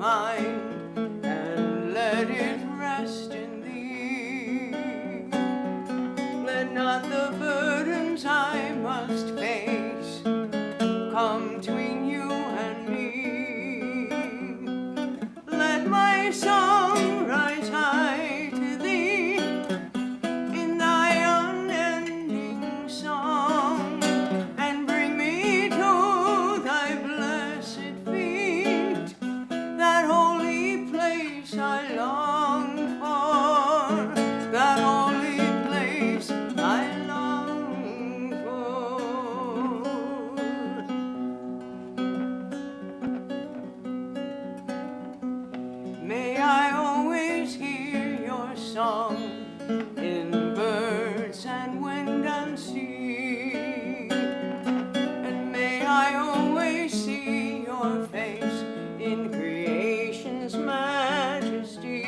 mind and let it rest in thee. Let not the burdens I must face come between you and me. Let my song rise high to thee in thy unending song, and bring me to thy blessed feet, that holy place I long for, that holy place I long for. May I always hear your song in birds and wind and sea, and may I always see your face in creation's majesty.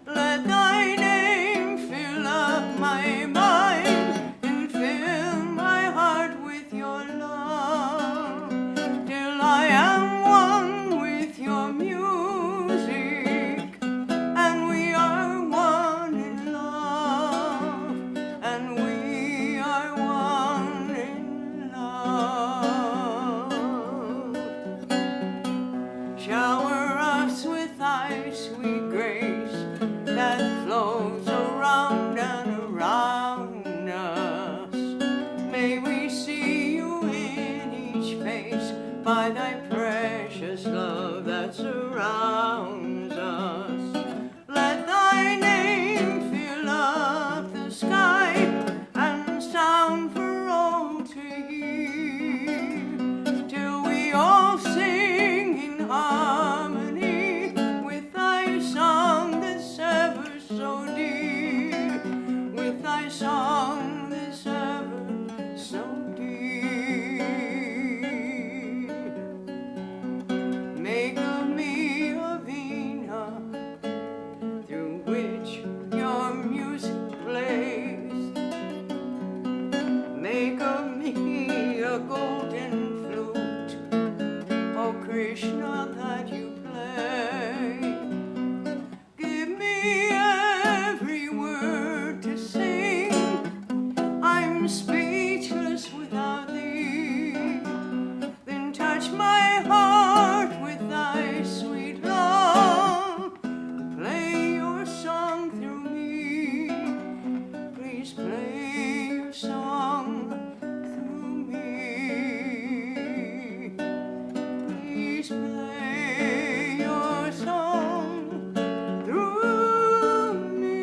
Let thy name fill up my mind and fill my heart with your love, till I am one with your music, and we are one in love, and we are one in love. Shower us with thy sweet grace that flows around and around us. May we see you in each face by thy precious love that surrounds us. Let thy name fill up the sky and sound for all to hear, till we all sing in harmony with thy song that's ever so dear, with thy song that's ever so dear. Make of me a vina through which your music plays. Make of me a golden flute, O Krishna, that you play. Give me every word to sing, I'm speechless without thee. Then touch my heart with thy sweet love, play your song through me. Please play your song through me. Please play your song through me.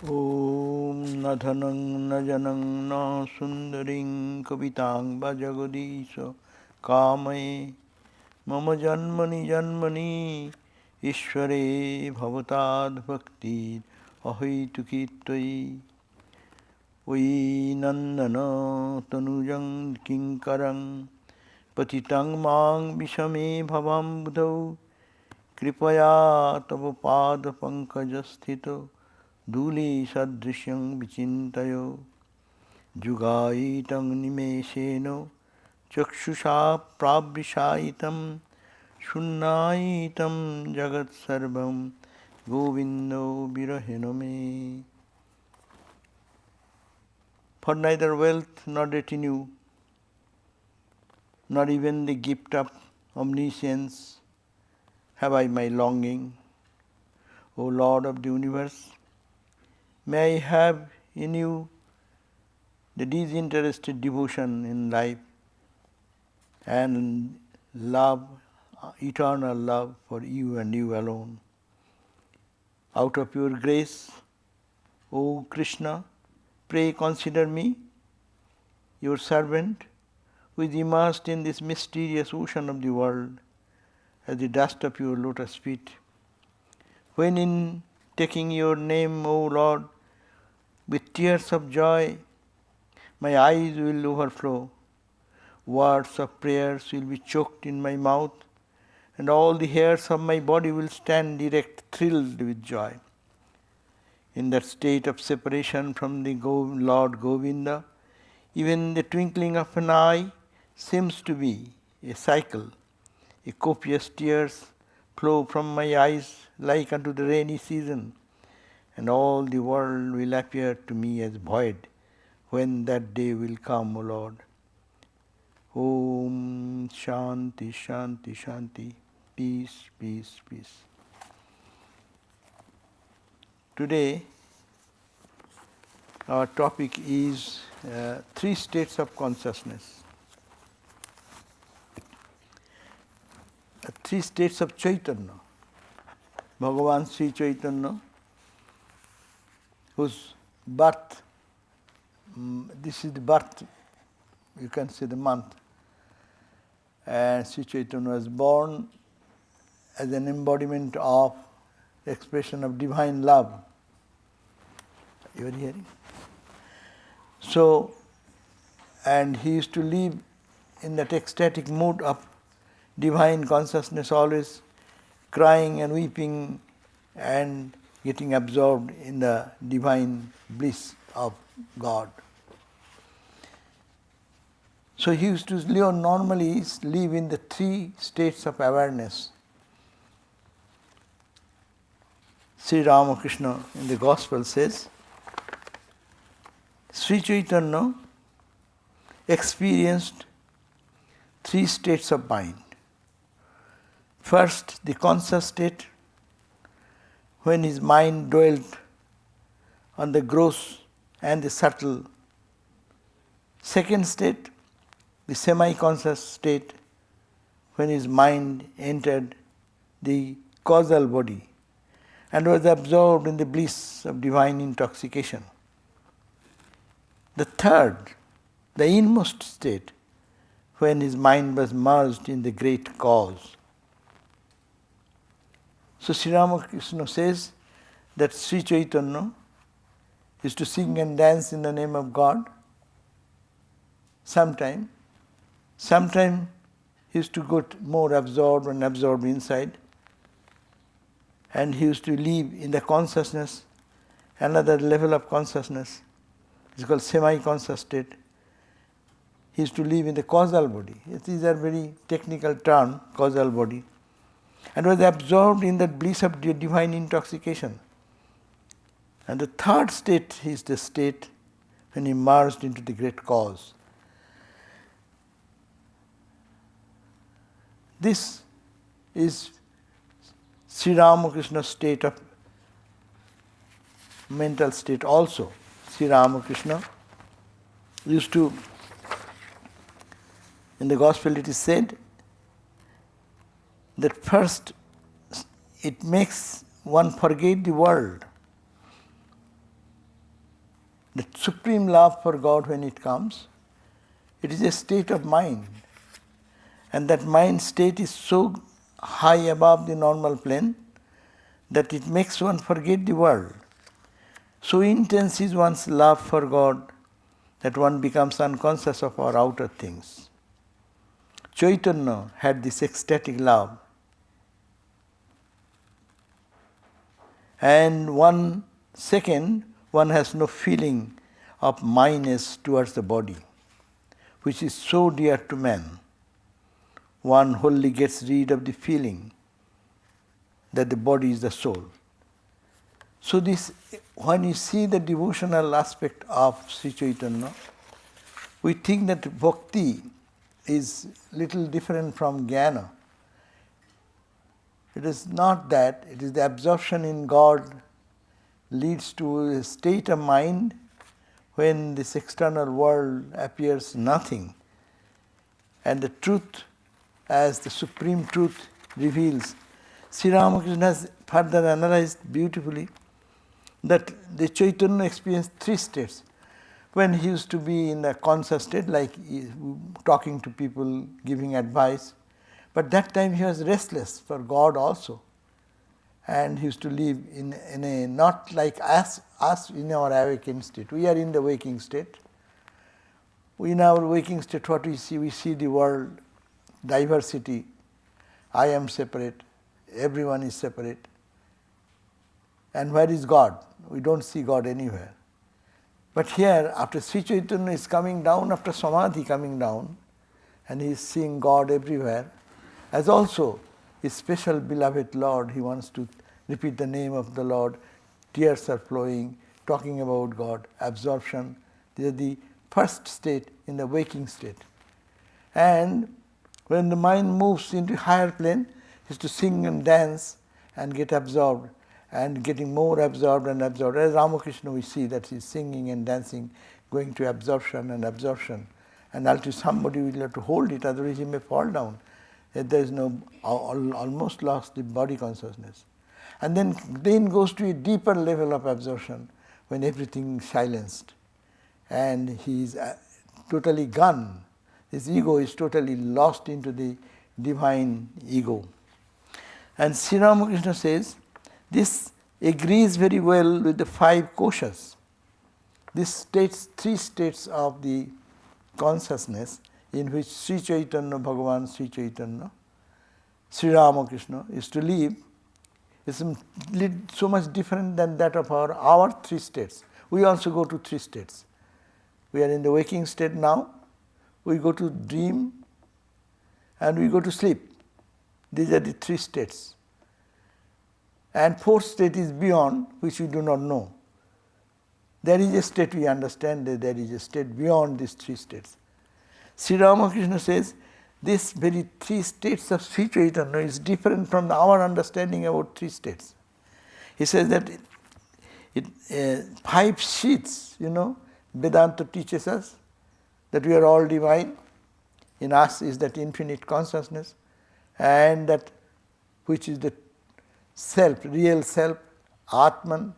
Om na dhanang na janang na sundaring kavitang bhajagadisha kamaye mama janmani janmani ishvare bhavatad bhakti ahaitukittai Oi nandana tanujang kinkarang patitang mang vishame bhavam budhau kripaya tava pada pankajasthito Duli sadrishyang vichintayo Jugaitam nimesheno Chakshusha prabhishaitam Shunnaitam jagat sarvam Govindo virahename. For neither wealth nor retinue, nor even the gift of omniscience have I my longing, O Lord of the universe. May I have in you the disinterested devotion in life and love eternal love for you and you alone. Out of your grace, O Krishna, pray consider me, your servant, who is immersed in this mysterious ocean of the world, as the dust of your lotus feet. When in taking your name, O Lord, with tears of joy, my eyes will overflow, words of prayers will be choked in my mouth, and all the hairs of my body will stand erect, thrilled with joy. In that state of separation from the Lord Govinda, even the twinkling of an eye seems to be a cycle. A copious tears flow from my eyes like unto the rainy season, and all the world will appear to me as void when that day will come, O Lord. Om Shanti Shanti Shanti. Peace, peace, peace. Today our topic is three states of consciousness. Three states of Chaitanya. Bhagavan Sri Chaitanya, whose birth, this is the birth, you can say the month. And Sri Chaitanya was born as an embodiment of the expression of divine love. You are hearing? So, and he used to live in that ecstatic mood of divine consciousness, always crying and weeping and getting absorbed in the divine bliss of God. So he used to normally live in the three states of awareness. Sri Ramakrishna in the Gospel says, Sri Chaitanya experienced three states of mind. First, the conscious state, when his mind dwelt on the gross and the subtle. Second state, the semi-conscious state, when his mind entered the causal body and was absorbed in the bliss of divine intoxication. The third, the inmost state, when his mind was merged in the great cause. So Sri Ramakrishna says that Sri Chaitanya is to sing and dance in the name of God sometime. Sometime he used to get more absorbed and absorbed inside. And he used to live in the consciousness, another level of consciousness. It's called semi-conscious state. He used to live in the causal body. These are very technical term, causal body. And was absorbed in that bliss of divine intoxication. And the third state is the state when he merged into the great cause. This is Sri Ramakrishna's state of mental state also. Sri Ramakrishna used to, in the Gospel it is said, that first it makes one forget the world. The supreme love for God, when it comes, it is a state of mind. And that mind state is so high above the normal plane that it makes one forget the world. So intense is one's love for God that one becomes unconscious of our outer things. Chaitanya had this ecstatic love. And 1 second, one has no feeling of minus towards the body, which is so dear to man. One wholly gets rid of the feeling that the body is the soul. So this, when you see the devotional aspect of Sri Chaitanya, we think that bhakti is little different from jnana. It is not that, it is the absorption in God leads to a state of mind when this external world appears nothing and the truth as the supreme truth reveals. Sri Ramakrishna has further analyzed beautifully that the Chaitanya experienced three states. When he used to be in a conscious state, like talking to people, giving advice, but that time he was restless for God also. And he used to live in a, not like us in our awakened state. We are in the waking state. In our waking state, what we see the world, diversity. I am separate, everyone is separate. And where is God? We don't see God anywhere. But here, after Sri Chaitanya is coming down, after Samadhi coming down, and he is seeing God everywhere, as also his special beloved Lord, he wants to repeat the name of the Lord, tears are flowing, talking about God, absorption. These are the first state in the waking state. And when the mind moves into higher plane, is to sing and dance and get absorbed, and getting more absorbed and absorbed. As Ramakrishna, we see that he is singing and dancing, going to absorption and absorption. And ultimately somebody will have to hold it, otherwise he may fall down. There is no, almost lost the body consciousness. And then goes to a deeper level of absorption when everything is silenced. And he is totally gone. His ego is totally lost into the divine ego. And Sri Ramakrishna says, this agrees very well with the 5 koshas. This states 3 states of the consciousness in which Sri Chaitanya, Bhagavan Sri Chaitanya, Sri Ramakrishna is to live, is so much different than that of our 3 states. We also go to 3 states. We are in the waking state now, we go to dream, and we go to sleep. These are the 3 states. And 4th state is beyond, which we do not know. There is a state we understand, that there is a state beyond these 3 states. Sri Ramakrishna says, this very 3 states of Sri Chaitanya is different from our understanding about 3 states. He says that 5 sheets, Vedanta teaches us that we are all divine. In us is that infinite consciousness, and that which is the self, real self, Atman,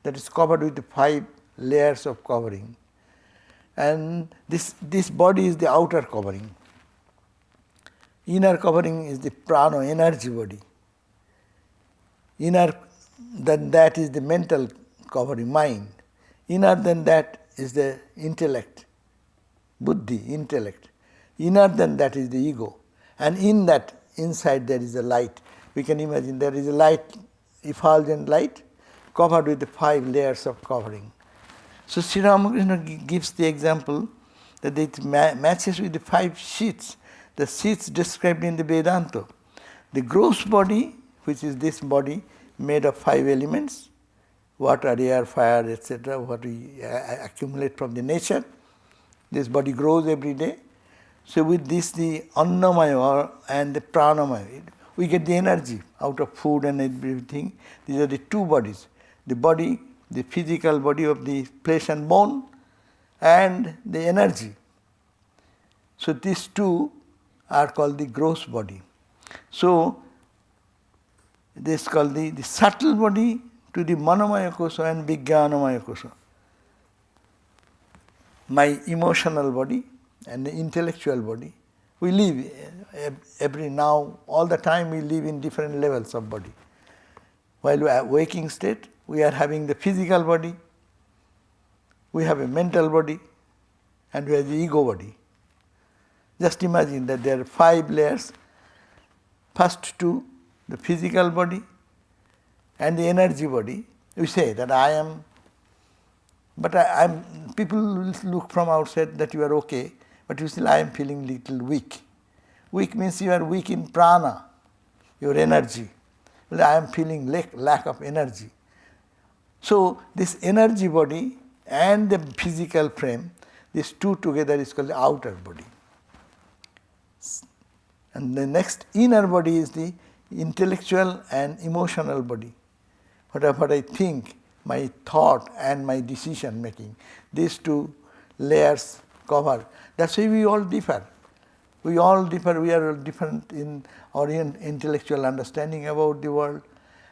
that is covered with the 5 layers of covering. And this body is the outer covering. Inner covering is the prana, energy body. Inner than that is the mental covering, mind. Inner than that is the intellect, buddhi, intellect. Inner than that is the ego. And in that, inside there is a light. We can imagine there is a light, effulgent light, covered with the 5 layers of covering. So Sri Ramakrishna gives the example that it matches with the 5 sheets, the sheets described in the Vedanta. The gross body, which is this body made of 5 elements, water, air, fire, etc., what we accumulate from the nature. This body grows every day. So with this, the annamaya and the pranamaya, we get the energy out of food and everything. These are the 2 bodies. The body, the physical body of the flesh and bone, and the energy. So these 2 are called the gross body. So this is called the subtle body to the manomaya kosha and vijnanamaya kosha. My emotional body and the intellectual body. We live every now, all the time we live in different levels of body. While we are waking state, we are having the physical body, we have a mental body, and we have the ego body. Just imagine that there are 5 layers. First 2, the physical body and the energy body. We say that I am, but people will look from outside that you are okay, but you say I am feeling little weak. Weak means you are weak in prana, your energy. Well, I am feeling lack of energy. So this energy body and the physical frame, these 2 together is called the outer body. And the next inner body is the intellectual and emotional body. Whatever I think, my thought and my decision making, these 2 layers cover. That's why we all differ. We all differ, we are different in our intellectual understanding about the world,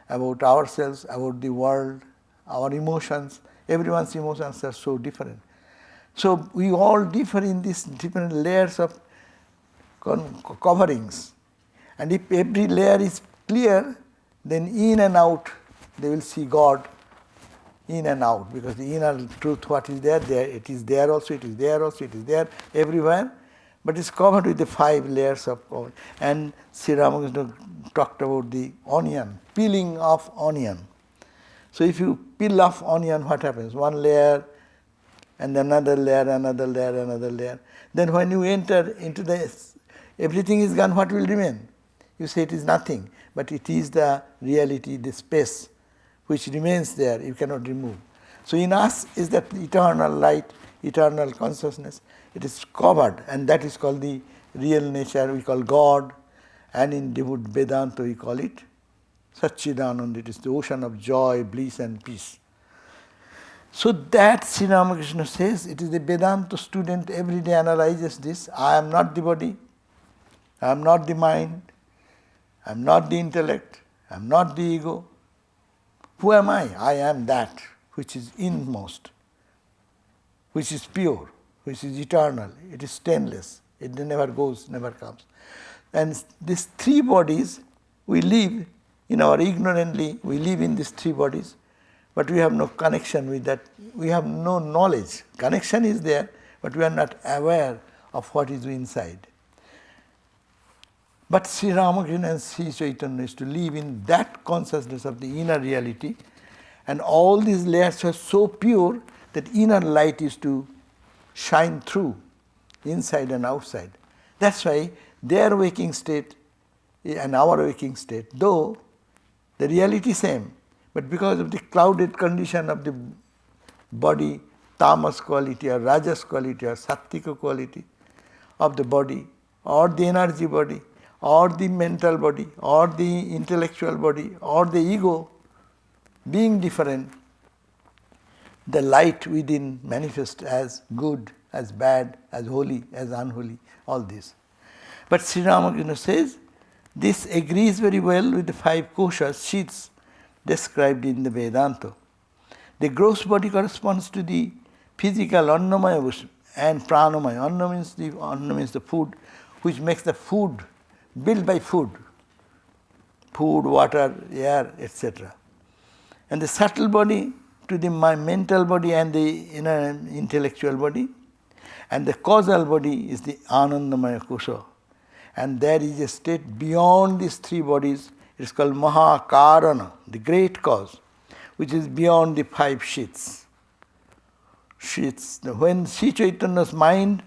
about ourselves, about the world, our emotions. Everyone's emotions are so different. So we all differ in these different layers of coverings. And if every layer is clear, then in and out they will see God in and out, because the inner truth, what is there, it is there also, it is there also, it is there everywhere, but it's covered with the 5 layers of God. And Sri Ramakrishna talked about the onion, peeling off onion. So if you peel off onion, what happens? One layer, and another layer, another layer, another layer. Then when you enter into this, everything is gone, what will remain? You say it is nothing, but it is the reality, the space which remains there, you cannot remove. So in us is that eternal light, eternal consciousness. It is covered, and that is called the real nature, we call God, and in Devud Vedanta we call it Satchidananda. It is the ocean of joy, bliss and peace. So that Sri Ramakrishna says, it is the Vedanta student every day analyzes this. I am not the body, I am not the mind, I am not the intellect, I am not the ego. Who am I? I am that which is inmost, which is pure, which is eternal. It is stainless. It never goes, never comes. And these 3 bodies, we live in our ignorantly, we live in these 3 bodies, but we have no connection with that. We have no knowledge. Connection is there, but we are not aware of what is inside. But Sri Ramakrishna and Sri Chaitanya is to live in that consciousness of the inner reality, and all these layers are so pure that inner light is to shine through, inside and outside. That's why their waking state and our waking state, though the reality same, but because of the clouded condition of the body, tamas quality or rajas quality or sattvika quality of the body, or the energy body, or the mental body, or the intellectual body, or the ego, being different, the light within manifests as good, as bad, as holy, as unholy, all this. But Sri Ramakrishna says, this agrees very well with the 5 koshas, sheaths described in the Vedanta. The gross body corresponds to the physical annamaya and pranamaya. Anna means the food, which makes the food, built by food, water, air, etc. And the subtle body to the mental body and the inner intellectual body, and the causal body is the Anandamaya kosha. And there is a state beyond these 3 bodies, it is called Mahakarana, the great cause, which is beyond the 5 sheaths. When Sri Chaitanya's mind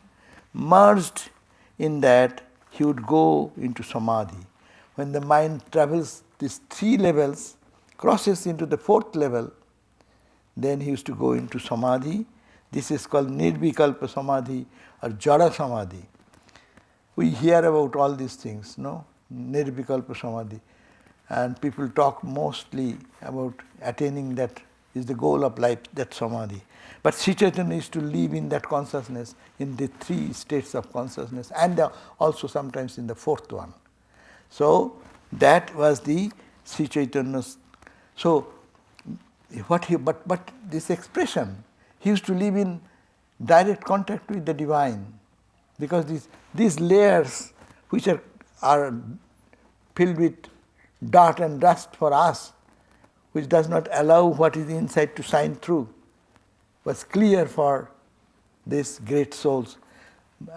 merged in that, he would go into samadhi. When the mind travels these 3 levels, crosses into the 4th level, then he used to go into samadhi. This is called nirvikalpa samadhi or jada samadhi. We hear about all these things, no? Nirvikalpa samadhi. And people talk mostly about attaining that is the goal of life, that samadhi. But Sri Chaitanya is to live in that consciousness, in the 3 states of consciousness, and also sometimes in the 4th one. So that was the Sri Chaitanya's. So but this expression, he used to live in direct contact with the divine, because these layers which are filled with dirt and dust for us, which does not allow what is inside to shine through, was clear for these great souls.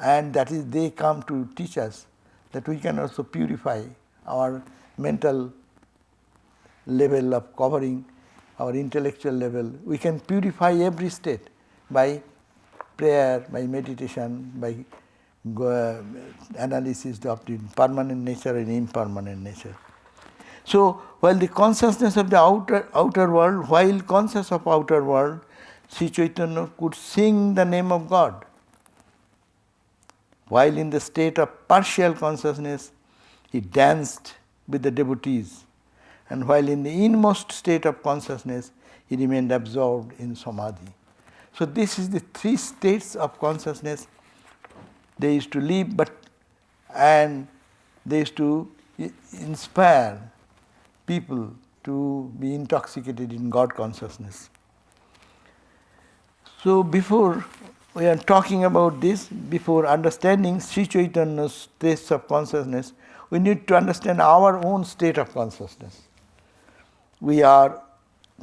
And that is, they come to teach us that we can also purify our mental level of covering, our intellectual level. We can purify every state by prayer, by meditation, by analysis of the permanent nature and impermanent nature. So, while the consciousness of the outer world, while conscious of outer world, Sri Chaitanya could sing the name of God. While in the state of partial consciousness, he danced with the devotees. And while in the inmost state of consciousness, he remained absorbed in samadhi. So this is the 3 states of consciousness they used to live, but and they used to inspire people to be intoxicated in God consciousness. So before we are talking about this, before understanding Sri Chaitanya's states of consciousness, we need to understand our own state of consciousness. We are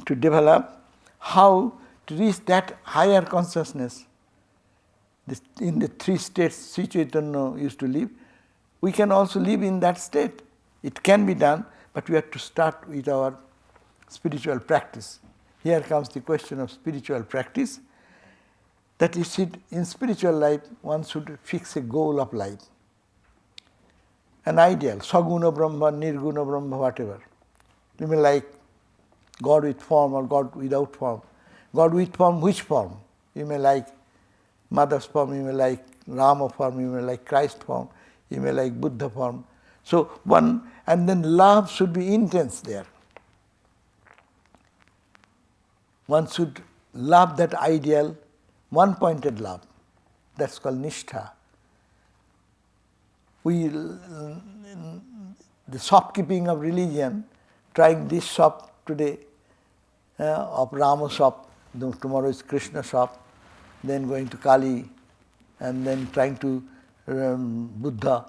to develop how to reach that higher consciousness. In the three states Sri Chaitanya used to live, we can also live in that state. It can be done, but we have to start with our spiritual practice. Here comes the question of spiritual practice. That is, in spiritual life, one should fix a goal of life. An ideal, Saguna Brahma, Nirguna Brahma, whatever. You may like God with form or God without form. God with form, which form? You may like Mother's form, you may like Rama form, you may like Christ form, you may like Buddha form. So and then love should be intense there. One should love that ideal, one-pointed love. That's called nishtha. The shopkeeping of religion, trying this shop today, of Rama shop, tomorrow is Krishna shop, then going to Kali, and then trying to Buddha.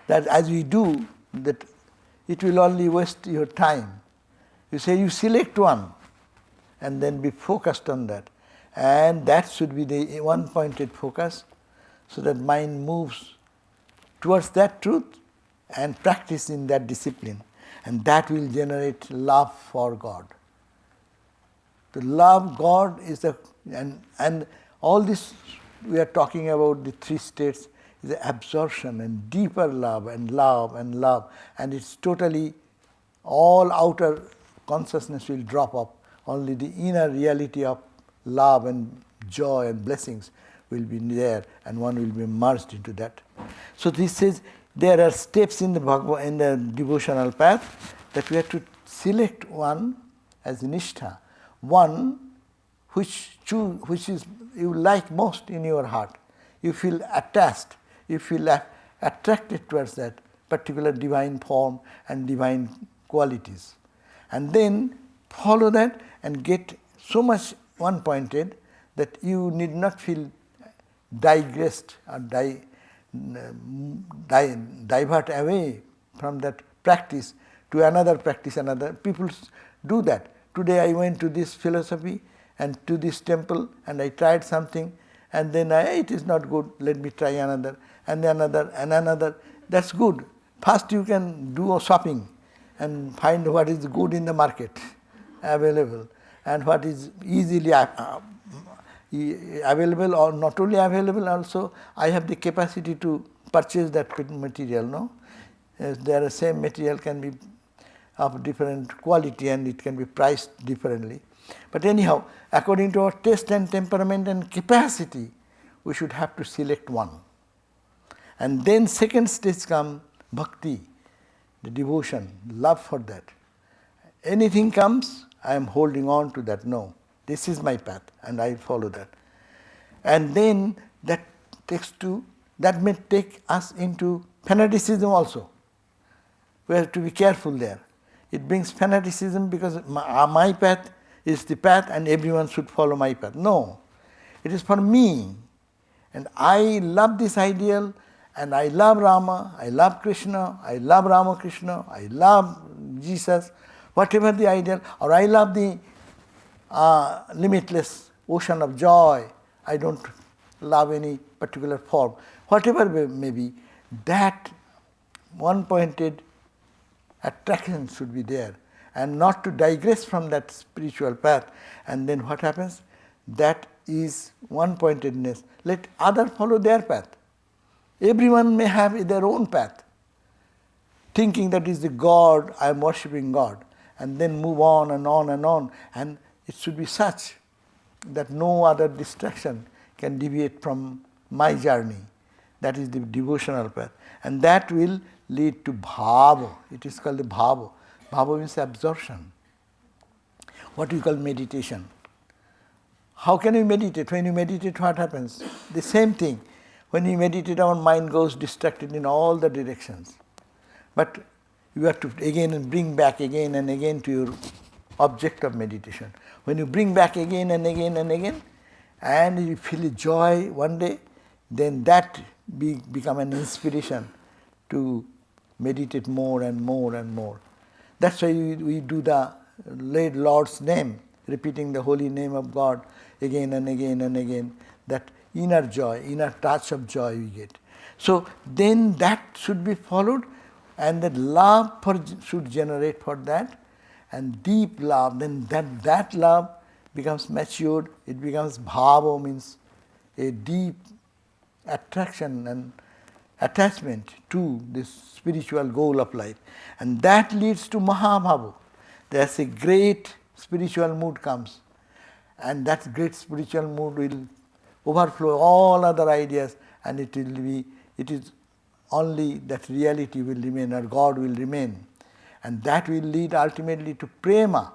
That as we do, that it will only waste your time. You say you select one, and then be focused on that. And that should be the one-pointed focus, so that mind moves towards that truth and practice in that discipline. And that will generate love for God. To love God is and all this we are talking about, the three states, is the absorption and deeper love and love and love. And it's totally, all outer consciousness will drop off. Only the inner reality of love and joy and blessings will be there, and one will be merged into that. So this says there are steps in the devotional path that we have to select one as nishtha, one which is you like most in your heart. You feel attached, you feel attracted towards that particular divine form and divine qualities. And then follow that and get so much one-pointed that you need not feel digressed or divert away from that practice to another practice, another. People do that. Today I went to this philosophy and to this temple and I tried something, and then it is not good, let me try another, and another, and another. That's good. First you can do a shopping and find what is good in the market available and what is easily available, or not only available, also I have the capacity to purchase that material. No, the same material can be of different quality and it can be priced differently. But anyhow, according to our taste and temperament and capacity, we should have to select one. And then second stage comes bhakti, the devotion, love for that. Anything comes, I am holding on to that. No, this is my path and I follow that. And then that may take us into fanaticism also. We have to be careful there. It brings fanaticism because my path is the path and everyone should follow my path. No, it is for me. And I love this ideal, and I love Rama, I love Krishna, I love Ramakrishna, I love Jesus, whatever the ideal, or I love the limitless ocean of joy. I don't love any particular form. Whatever may be, that one-pointed attraction should be there, and not to digress from that spiritual path. And then what happens? That is one-pointedness. Let others follow their path. Everyone may have their own path, thinking that is the God, I am worshipping God, and then move on and on and on. And it should be such that no other distraction can deviate from my journey. That is the devotional path. And that will lead to bhava. It is called the bhava. Bhava means absorption. What we call meditation. How can you meditate? When you meditate, what happens? The same thing. When we meditate, our mind goes distracted in all the directions. But you have to again bring back again and again to your object of meditation. When you bring back again and again and you feel joy one day, then that become an inspiration to meditate more and more and more. That's why we do the Lord's name, repeating the holy name of God again and again and again. That inner joy, inner touch of joy we get. So then that should be followed, and that love should generate for that, and deep love. Then that love becomes matured. It becomes bhava, means a deep attraction and attachment to this spiritual goal of life. And that leads to Mahabhava. There's a great spiritual mood comes. And that great spiritual mood will overflow all other ideas, and it is only that reality will remain, or God will remain. And that will lead ultimately to prema.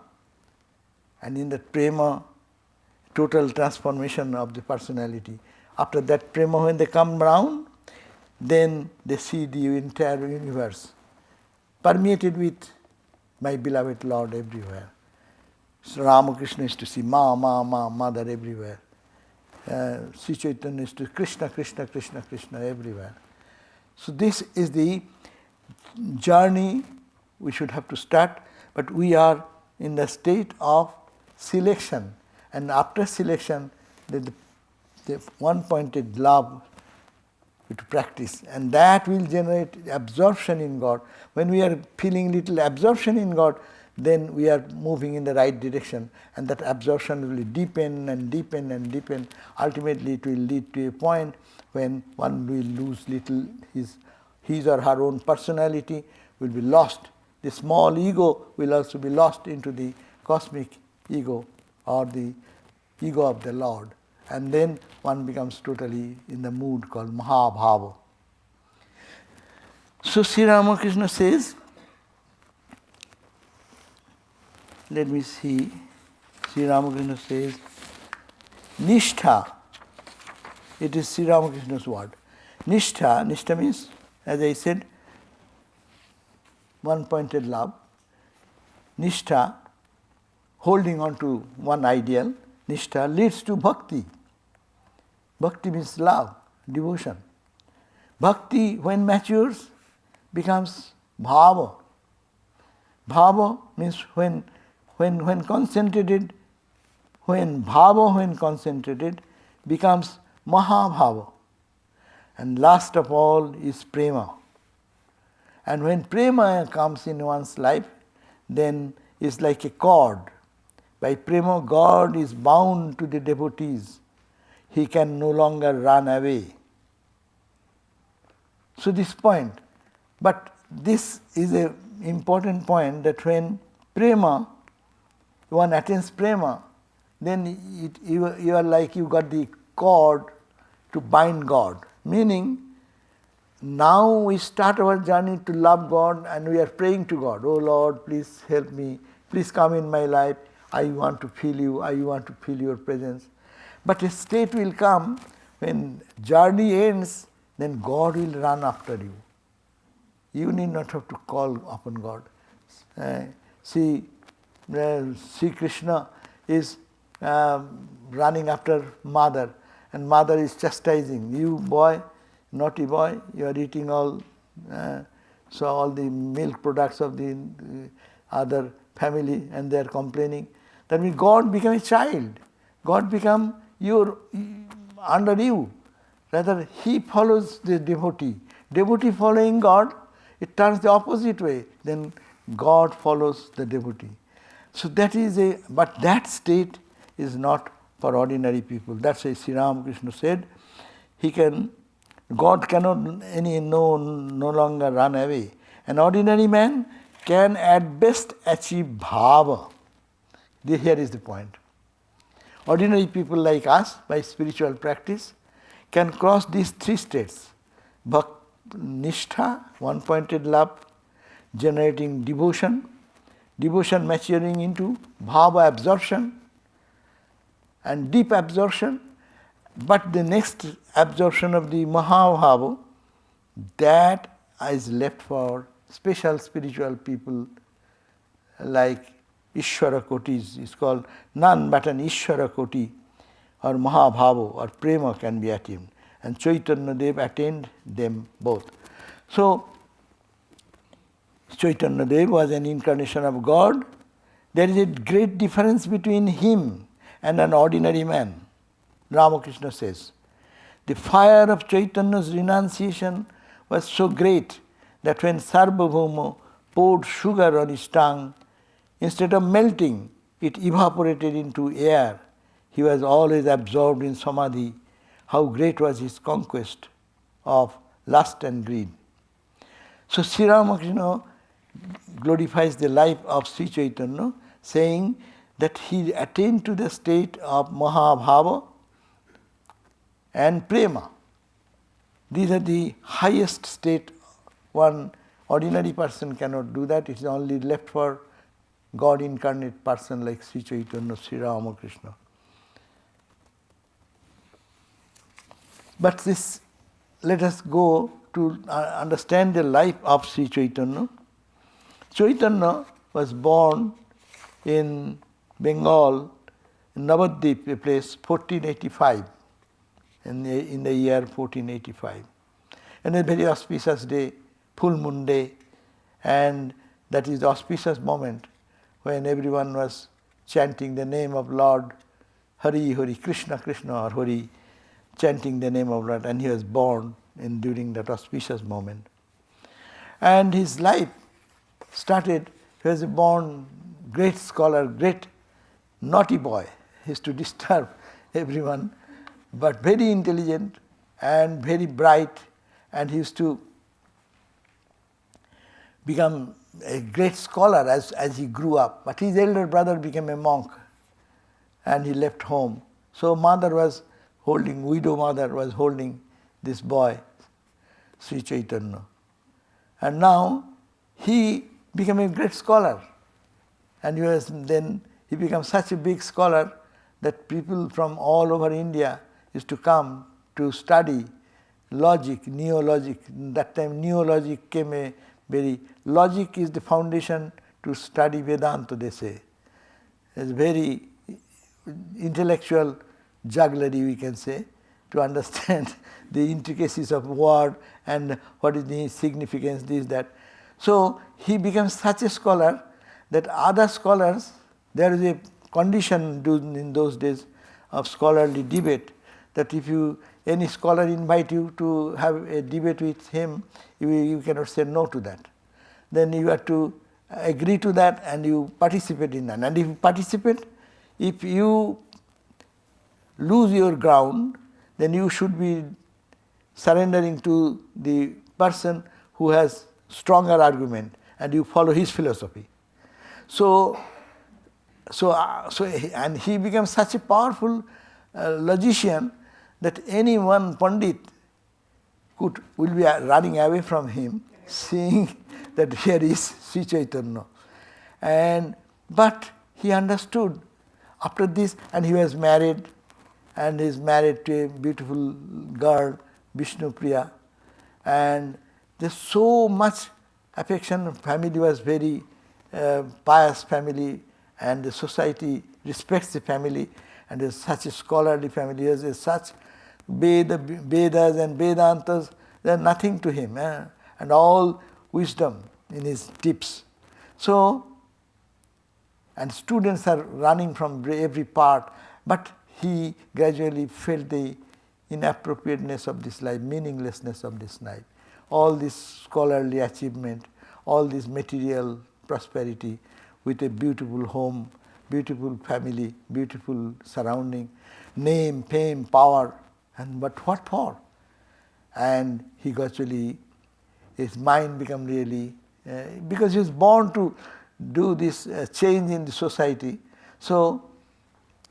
And in that prema, total transformation of the personality. After that prema, when they come round, then they see the entire universe permeated with my beloved Lord everywhere. So Ramakrishna is to see Mother everywhere. Sri Chaitanya is to Krishna everywhere. So this is the journey we should have to start, but we are in the state of selection, and after selection, the one-pointed love to practice, and that will generate absorption in God. When we are feeling little absorption in God, then we are moving in the right direction, and that absorption will deepen and deepen and deepen. Ultimately, it will lead to a point when one will lose little his or her own personality, will be lost. The small ego will also be lost into the cosmic ego, or the ego of the Lord. And then one becomes totally in the mood called Mahabhava. So Sri Ramakrishna says, let me see, Sri Ramakrishna says, Nishtha, it is Sri Ramakrishna's word. Nishtha means, as I said, one-pointed love. Nishtha, holding on to one ideal, Nishtha leads to bhakti. Bhakti means love, devotion. Bhakti, when matures, becomes bhava. Bhava means when concentrated, when concentrated, becomes Mahabhava. And last of all is prema. And when prema comes in one's life, then it's like a cord. By prema, God is bound to the devotees. He can no longer run away. So this point, but this is an important point, that when prema, one attains prema, then you are like you got the cord to bind God. Meaning, now we start our journey to love God, and we are praying to God, oh Lord, please help me, please come in my life, I want to feel you, I want to feel your presence. But a state will come when journey ends, then God will run after you. You need not have to call upon God. See Krishna is running after mother, and mother is chastising, you boy, naughty boy, you are eating all the milk products of the other family, and they are complaining. That means God became a child. God become under you. Rather, he follows the devotee. Devotee following God, it turns the opposite way. Then God follows the devotee. So that is but that state is not for ordinary people. That's why Sri Ramakrishna said, God cannot no longer run away. An ordinary man can at best achieve bhava. Here is the point. Ordinary people like us, by spiritual practice, can cross these three states. Nishtha, one-pointed love, generating devotion, devotion maturing into bhava absorption and deep absorption, But the next absorption of the Mahabhava, that is left for special spiritual people like Ishvara Kotis. It's called none but an Ishvara Koti or Mahabhava or Prema can be attained. And Chaitanya Dev attained them both. So, Chaitanya Dev was an incarnation of God. There is a great difference between him and an ordinary man. Ramakrishna says, the fire of Chaitanya's renunciation was so great that when Sarvabhauma poured sugar on his tongue, instead of melting, it evaporated into air. He was always absorbed in samadhi. How great was his conquest of lust and greed. So Sri Ramakrishna glorifies the life of Sri Chaitanya, saying that he attained to the state of Mahabhava and Prema. These are the highest state. One ordinary person cannot do that. It is only left for God incarnate person like Sri Chaitanya, Sri Ramakrishna. But this, let us go to understand the life of Sri Chaitanya. Chaitanya was born in Bengal, in Navadvip, a place, 1485, in the year 1485. And a very auspicious day, full moon day, and that is the auspicious moment when everyone was chanting the name of Lord, Hari Hari, Krishna Krishna or Hari, chanting the name of Lord, and he was born during that auspicious moment. And his life started, he was a born great scholar, great naughty boy. He used to disturb everyone, but very intelligent and very bright, and he used to become a great scholar as he grew up. But his elder brother became a monk and he left home. So widow mother was holding this boy, Sri Chaitanya. And now he became a great scholar. And he became such a big scholar that people from all over India used to come to study logic, neologic. That time neologic came logic is the foundation to study Vedanta, they say. It's very intellectual jugglery, we can say, to understand the intricacies of word and what is the significance, this, that. So he became such a scholar that other scholars, there is a condition in those days of scholarly debate, that if any scholar invite you to have a debate with him, you cannot say no to that. Then you have to agree to that and you participate in that. And if you participate, if you lose your ground, then you should be surrendering to the person who has stronger argument and you follow his philosophy. And he became such a powerful logician that any one Pandit will be running away from him, seeing that here is Sri Chaitanya. But he understood after this, and he was married, and he is married to a beautiful girl, Vishnu Priya, and there's so much affection. Family was very pious family, and the society respects the family, and there's such a scholarly family. There's such Vedas and Vedantas, they're nothing to him, and all wisdom in his tips. So, and students are running from every part, but he gradually felt the inappropriateness of this life, meaninglessness of this life. All this scholarly achievement, all this material prosperity with a beautiful home, beautiful family, beautiful surrounding, name, fame, power, but what for? And he gradually, his mind became really, because he was born to do this change in the society, so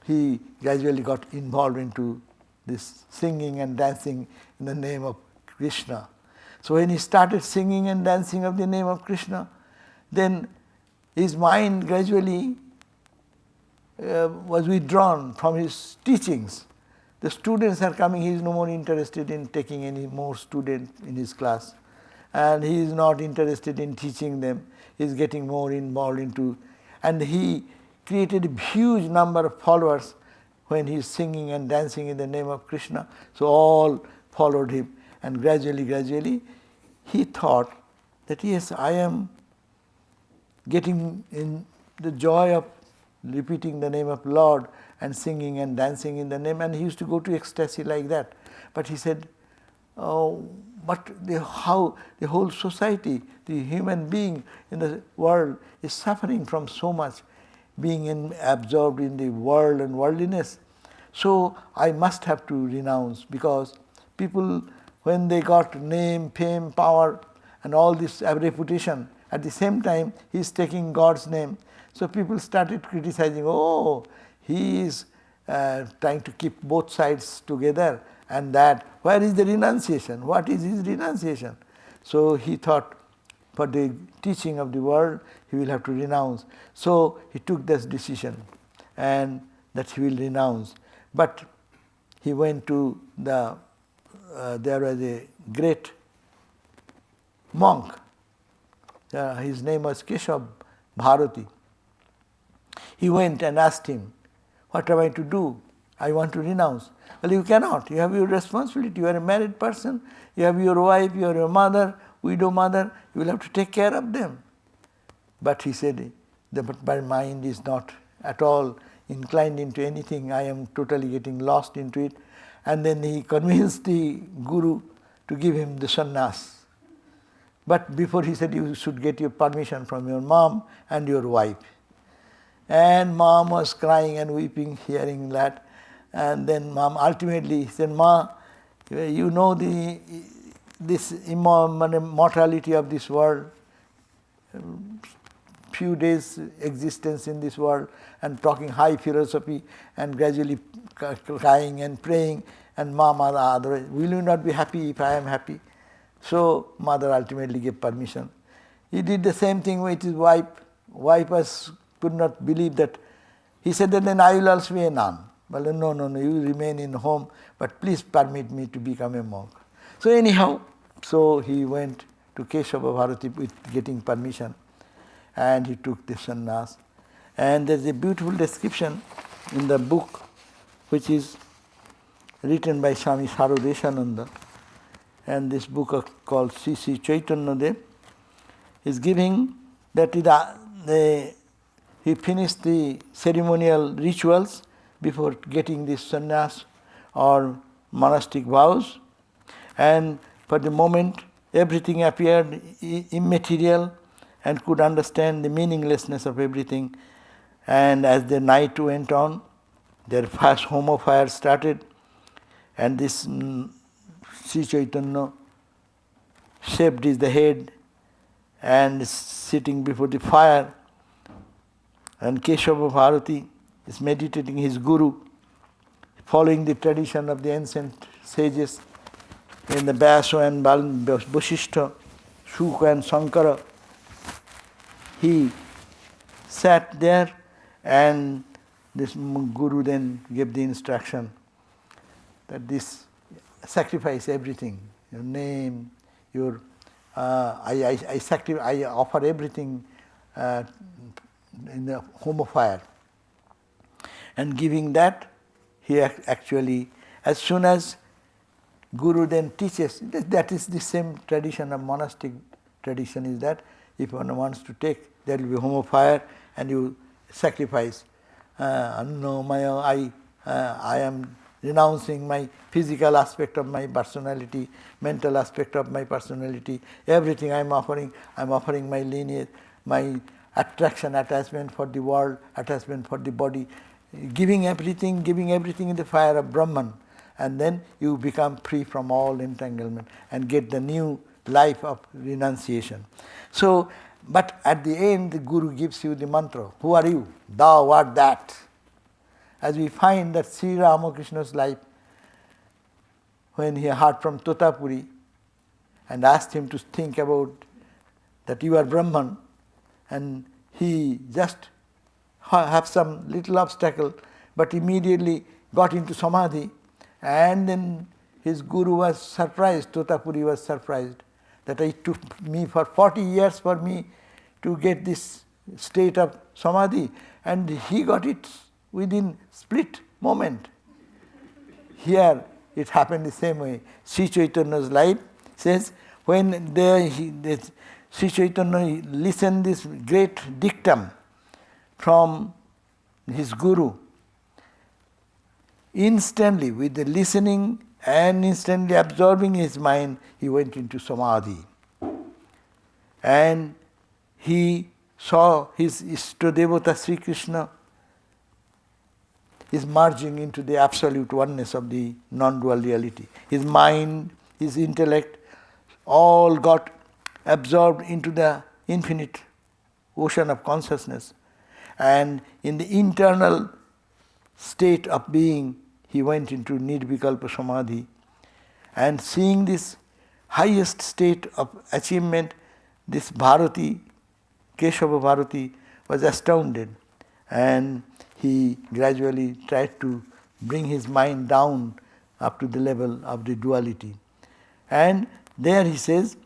he gradually got involved into this singing and dancing in the name of Krishna. So when he started singing and dancing of the name of Krishna, then his mind gradually was withdrawn from his teachings. the students are coming, he is no more interested in taking any more students in his class. And he is not interested in teaching them. He is getting more involved into, and he created a huge number of followers when he is singing and dancing in the name of Krishna. So all followed him, and gradually he thought that yes, I am getting in the joy of repeating the name of Lord and singing and dancing in the name, and he used to go to ecstasy like that. But he said, oh, but how the whole society, the human being in the world is suffering from so much, being absorbed in the world and worldliness. So I must have to renounce, because people, when they got name, fame, power and all this reputation, at the same time he is taking God's name. So people started criticizing, oh, he is trying to keep both sides together, and that, where is the renunciation? What is his renunciation? So he thought, for the teaching of the world, he will have to renounce. So he took this decision, and that he will renounce. But he went to the, there was a great monk, his name was Keshav Bharati. He went and asked him, what am I to do? I want to renounce. Well, you cannot. You have your responsibility. You are a married person. You have your wife, you are your mother, widow mother. You will have to take care of them. But he said, but my mind is not at all inclined into anything. I am totally getting lost into it. And then he convinced the guru to give him the sannyas. But before, he said, you should get your permission from your mom and your wife. And mom was crying and weeping, hearing that. And then mom ultimately said, Ma, you know this immortality of this world, few days existence in this world, and talking high philosophy, and gradually crying and praying, and mama, otherwise, will you not be happy if I am happy? So mother ultimately gave permission. He did the same thing with his wife. Wife could not believe that. He said that then I will also be a nun. Well, no, you remain in home, but please permit me to become a monk. So anyhow, so he went to Keshava Bharati with getting permission, and he took the sannyas. And there's a beautiful description in the book which is written by Swami Sarvadevananda, and this book called Sri Chaitanya Dev is giving that he finished the ceremonial rituals before getting this sannyas or monastic vows, and for the moment everything appeared immaterial and could understand the meaninglessness of everything. And as the night went on, their first home of fire started, and this Sri Chaitanya shaved his head and sitting before the fire, and Keshava Bharati is meditating his guru, following the tradition of the ancient sages in the Vyasa and Vasishtha, Shuka and Sankara. He sat there, and this guru then gave the instruction that this sacrifice everything, your name, your I offer everything in the home of fire. And giving that, he actually, as soon as Guru then teaches, that is the same tradition of monastic tradition, is that if one wants to take, there will be home of fire and you sacrifice. No, I am renouncing my physical aspect of my personality, mental aspect of my personality, everything I am offering my lineage, my attraction, attachment for the world, attachment for the body, giving everything in the fire of Brahman, and then you become free from all entanglement and get the new life of renunciation. So, but at the end the Guru gives you the mantra, who are you? Thou art that. As we find that Sri Ramakrishna's life, when he heard from Totapuri and asked him to think about that you are Brahman, and he just have some little obstacle, but immediately got into samadhi And then his guru was surprised, Totapuri was surprised, that it took me for 40 years for me to get this state of samadhi, and he got it within split moment. Here it happened the same way. Sri Chaitanya's life says, when Sri Chaitanya listened this great dictum from his guru, instantly, with the listening and instantly absorbing his mind, he went into samadhi. And he saw his Istadevata Sri Krishna is merging into the absolute oneness of the non-dual reality. His mind, his intellect, all got absorbed into the infinite ocean of consciousness. And in the internal state of being, he went into Nirvikalpa Samadhi. And seeing this highest state of achievement, this Bharati, Keshava Bharati, was astounded. And he gradually tried to bring his mind down up to the level of the duality. And there he says,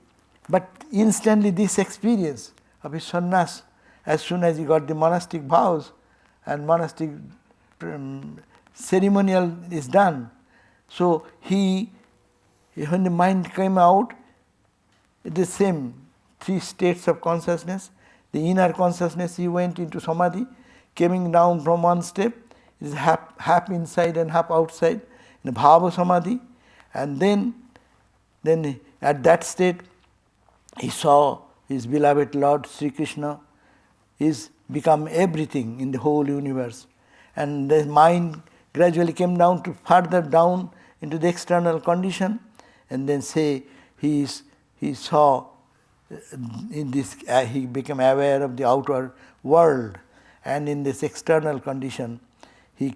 but instantly this experience of his sannyas, as soon as he got the monastic vows and monastic ceremonial is done, so when the mind came out, the same three states of consciousness, the inner consciousness, he went into samadhi, coming down from one step, is half inside and half outside, in the bhava samadhi, and then at that state he saw his beloved Lord Sri Krishna is become everything in the whole universe, and the mind gradually came down to further down into the external condition, and then he saw in this he became aware of the outer world, and in this external condition he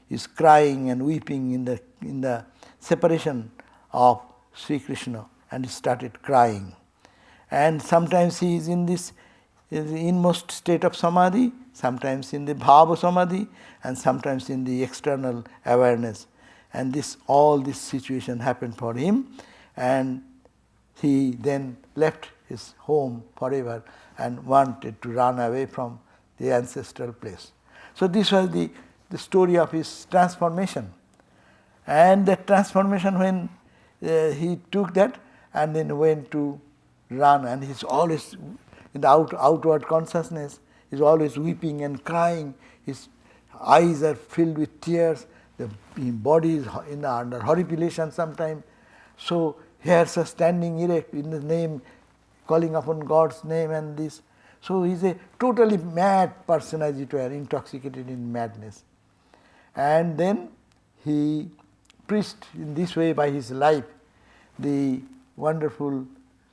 is crying and weeping in the separation of Sri Krishna, and he started crying. And sometimes he is in this inmost state of samadhi, sometimes in the bhava samadhi, and sometimes in the external awareness. And all this situation happened for him, and he then left his home forever and wanted to run away from the ancestral place. So this was the story of his transformation. And that transformation, when he took that and then went to run, and he's always in the outward consciousness, he's always weeping and crying, his eyes are filled with tears, the body is under horripilation sometimes. So hairs are standing erect in the name, calling upon God's name and this. So he's a totally mad person, as it were, intoxicated in madness. And then he preached in this way by his life the wonderful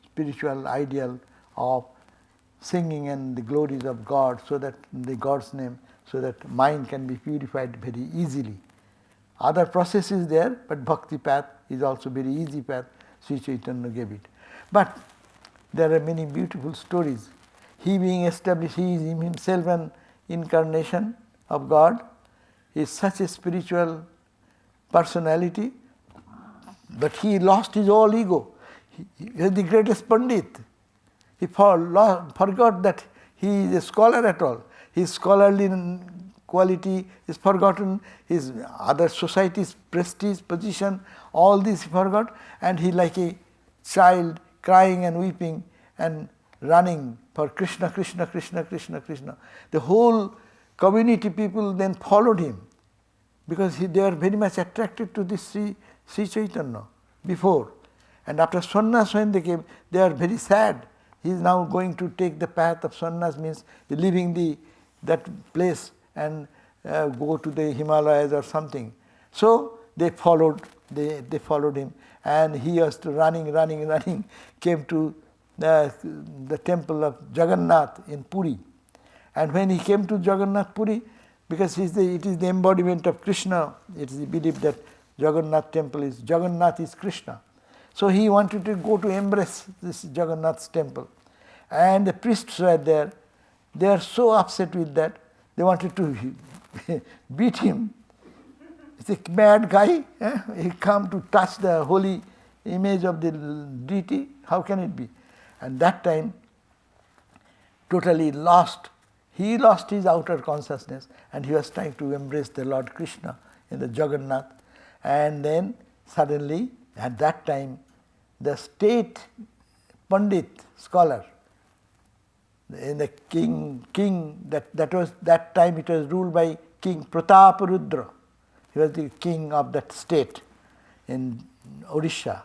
spiritual ideal of singing and the glories of God, so that the God's name, so that mind can be purified very easily. Other process is there, but bhakti path is also very easy path. Sri Chaitanya gave it. But there are many beautiful stories. He being established, he is himself an incarnation of God. He is such a spiritual personality, but he lost his whole ego. He is the greatest Pandit. He forgot that he is a scholar at all. His scholarly quality is forgotten, his other society's prestige, position, all this he forgot, and he like a child crying and weeping and running for Krishna, Krishna, Krishna, Krishna, Krishna. The whole community people then followed him, because they were very much attracted to this Sri Chaitanya before. And after sannyas, when they came, they are very sad. He is now going to take the path of sannyas, means leaving that place and go to the Himalayas or something. So they followed him, and he was running, came to the temple of Jagannath in Puri. And when he came to Jagannath Puri, because it is the embodiment of Krishna, it is believed that Jagannath is Krishna. So he wanted to go to embrace this Jagannath's temple. And the priests were there. They are so upset with that, they wanted to beat him. It's a mad guy. He come to touch the holy image of the deity. How can it be? And that time, totally lost. He lost his outer consciousness and he was trying to embrace the Lord Krishna in the Jagannath. And then suddenly, at that time, the state Pandit scholar, in the king that time it was ruled by King Prataparudra. He was the king of that state in Odisha,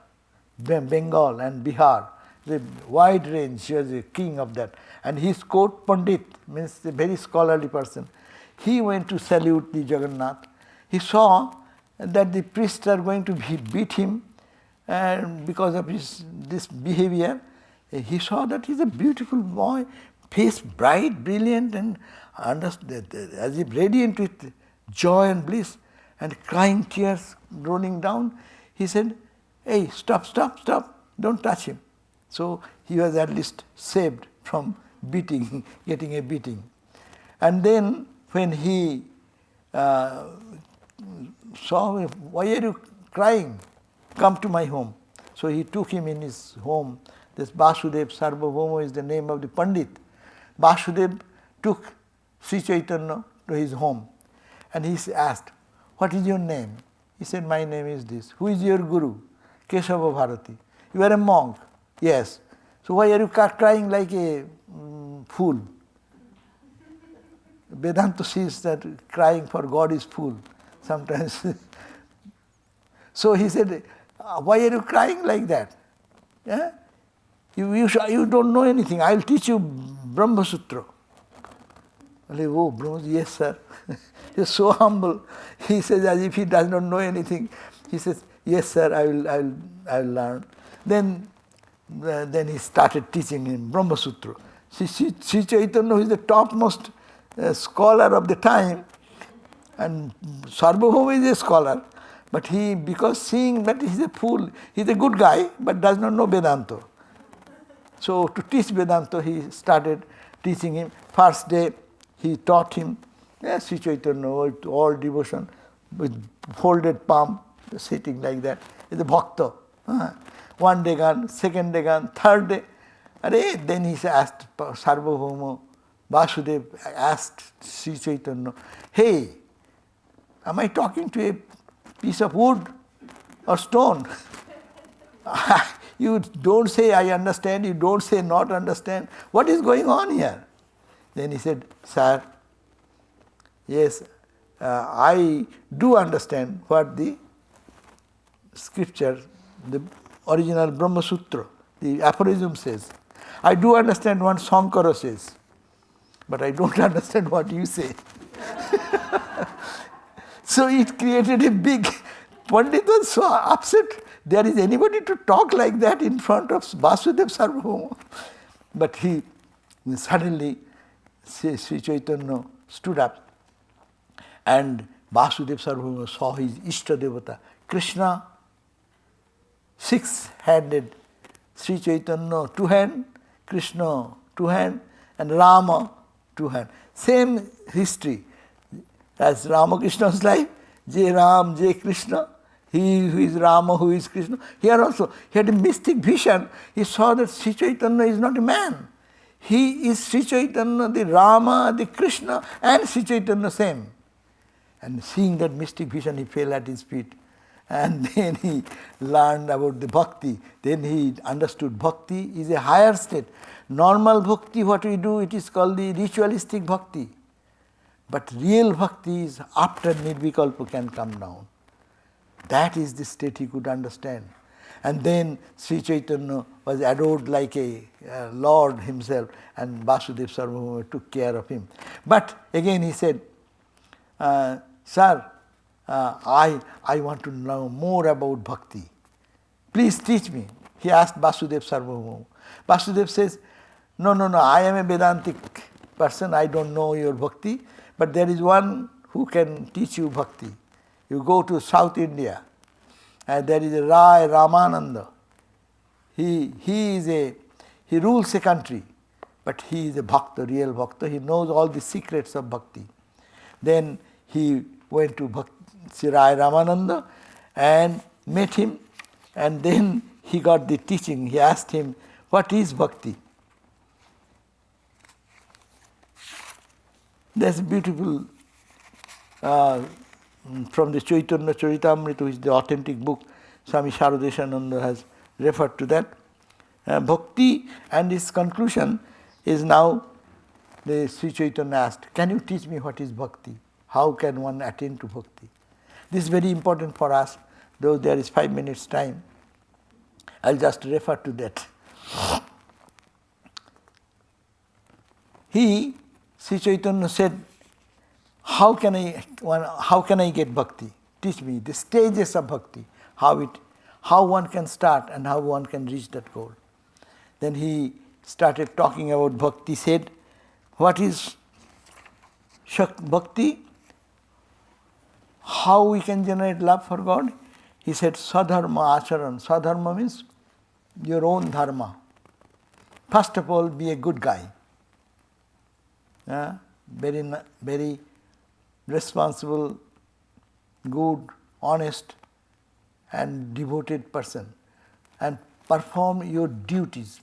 Bengal and Bihar. The wide range, he was the king of that. And his court Pandit, means a very scholarly person, he went to salute the Jagannath. He saw that the priests are going to beat him, and because of this behavior, he saw that he's a beautiful boy, face bright, brilliant, and as if radiant with joy and bliss, and crying tears rolling down. He said, "Hey, stop, don't touch him." So he was at least saved from beating, getting a beating. And then when he saw him, "Why are you crying? Come to my home." So he took him in his home. This Vasudev Sarvabhauma is the name of the Pandit. Vasudev took Sri Chaitanya to his home and he asked, "What is your name?" He said, "My name is this." "Who is your guru?" "Kesava Bharati." "You are a monk?" "Yes." "So why are you crying like a fool?" Vedanta says that crying for God is fool sometimes. So he said, "Why are you crying like that? Yeah? You don't know anything. I will teach you Brahma Sutra." "Oh, Brahma, yes, sir." He is so humble. He says as if he does not know anything. He says, "Yes, sir, I will learn." Then he started teaching him Brahma Sutra. Sri Chaitanya, who is the topmost scholar of the time, and Sarvabhauma is a scholar, but he, because seeing that he is a fool, he is a good guy, but does not know Vedanta. So to teach Vedanta, he started teaching him. First day, he taught him Sri Chaitanya with all devotion, with folded palm, sitting like that. He is a bhakta. One day gone, second day gone, third day. Then he asked Sarvabhauma, Vasudev asked Sri Chaitanya, "Hey, am I talking to a piece of wood or stone? You don't say I understand, you don't say not understand. What is going on here?" Then he said, "Sir, yes, I do understand what the scripture, the original Brahma Sutra, the aphorism says. I do understand what Shankara says, but I don't understand what you say." So it created a big, Pandit was so upset. There is anybody to talk like that in front of Vasudev Sarvabhauma. But he suddenly, Sri Chaitanya stood up and Vasudev Sarvabhauma saw his Ishta Devata, Krishna, six-handed, Sri Chaitanya, two hand, Krishna, two hand, and Rama, two hand. Same history as Ramakrishna's life, Jai Ram, Jai Krishna, he who is Rama, who is Krishna. Here also, he had a mystic vision. He saw that Sri Chaitanya is not a man. He is Sri Chaitanya, the Rama, the Krishna, and Sri Chaitanya same. And seeing that mystic vision, he fell at his feet. And then he learned about the bhakti. Then he understood bhakti is a higher state. Normal bhakti, what we do, it is called the ritualistic bhakti. But real bhakti is after nirvikalpa can come down. That is the state he could understand. And then Sri Chaitanya was adored like a Lord himself, and Vasudev Sarvabhauma took care of him. But again he said, "Sir, I want to know more about bhakti. Please teach me." He asked Vasudev Sarvabhauma. Vasudev says, No, I am a Vedantic person, I don't know your bhakti, but there is one who can teach you bhakti. You go to South India, and there is a Rai Ramananda. He rules a country, but he is a bhakta, real bhakta. He knows all the secrets of bhakti. Then he went to Sri Rai Ramananda and met him, and then he got the teaching. He asked him, what is bhakti? That's beautiful from the Chaitanya Charitamrita, which is the authentic book. Swami Sarvadevananda has referred to that. Bhakti, and his conclusion is now, the Sri Chaitanya asked, can you teach me what is bhakti? How can one attain to bhakti? This is very important for us, though there is 5 minutes time. I'll just refer to that. Sri Chaitanya said, how can I get bhakti? Teach me the stages of bhakti, how one can start and how one can reach that goal. Then he started talking about bhakti, said, what is bhakti? How we can generate love for God? He said, sadharma acharan. Sadharma means your own dharma. First of all, be a good guy. Very responsible, good, honest, and devoted person. And perform your duties.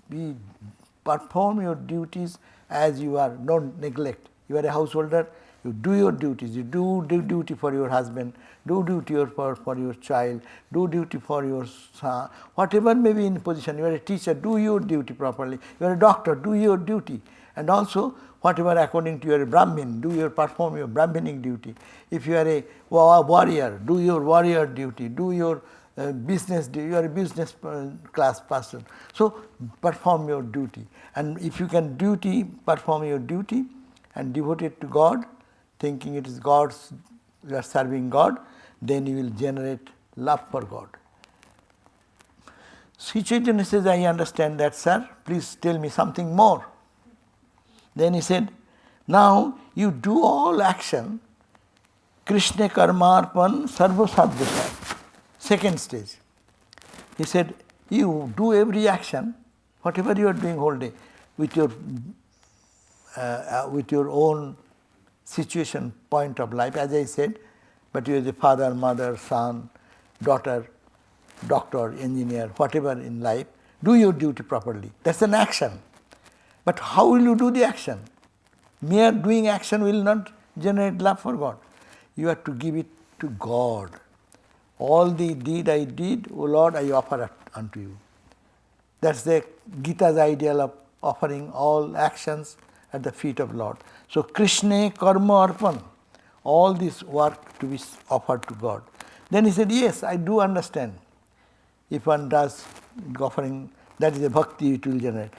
Perform your duties as you are. Don't neglect. You are a householder. You do your duties. You do duty for your husband. Do duty for your child. Do duty for your son. Whatever may be in position. You are a teacher. Do your duty properly. You are a doctor. Do your duty. And also, whatever according to your Brahmin, perform your Brahminic duty. If you are a warrior, do your warrior duty. Do your business duty. You are a business class person. So, perform your duty. And if you can perform your duty and devote it to God, thinking it is God's, you are serving God, then you will generate love for God. Sri Chaitanya says, I understand that, sir. Please tell me something more. Then he said, now you do all action, Krishna karmarpan sarva sadhyasa. Second stage. He said, you do every action, whatever you are doing whole day, with your own situation, point of life, as I said, but you are the father, mother, son, daughter, doctor, engineer, whatever in life, do your duty properly. That's an action. But how will you do the action? Mere doing action will not generate love for God. You have to give it to God. All the deed I did, O Lord, I offer unto you. That's the Gita's ideal of offering all actions at the feet of Lord. So Krishna karma arpan, all this work to be offered to God. Then he said, yes, I do understand. If one does offering, that is a bhakti it will generate.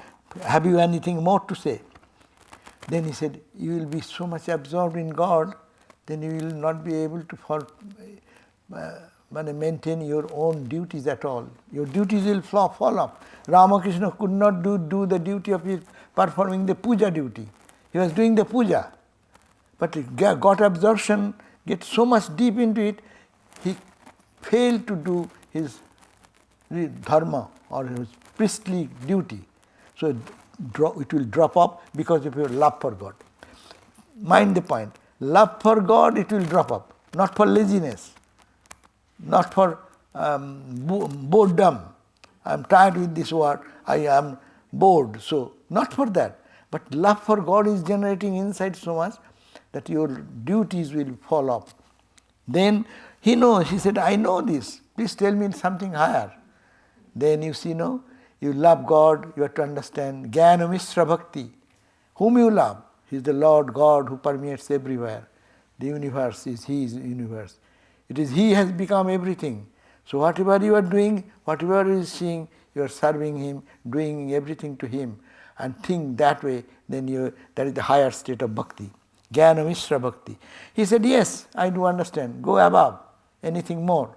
Have you anything more to say? Then he said, you will be so much absorbed in God, then you will not be able to maintain your own duties at all. Your duties will fall off. Ramakrishna could not do the duty of performing the puja duty. He was doing the puja. But he got absorption, get so much deep into it, he failed to do his dharma or his priestly duty. So it will drop off because of your love for God. Mind the point. Love for God, it will drop off. Not for laziness. Not for boredom. I am tired with this word. I am bored. So, not for that. But love for God is generating inside so much that your duties will fall off. Then he knows. He said, I know this. Please tell me something higher. Then you see, no, you love God, you have to understand. Jnana Mishra Bhakti. Whom you love? He is the Lord God who permeates everywhere. The universe is His universe. It is He has become everything. So whatever you are doing, whatever you are seeing, you are serving Him, doing everything to Him. And think that way, then that is the higher state of bhakti. Jnana Mishra Bhakti. He said, yes, I do understand. Go above. Anything more?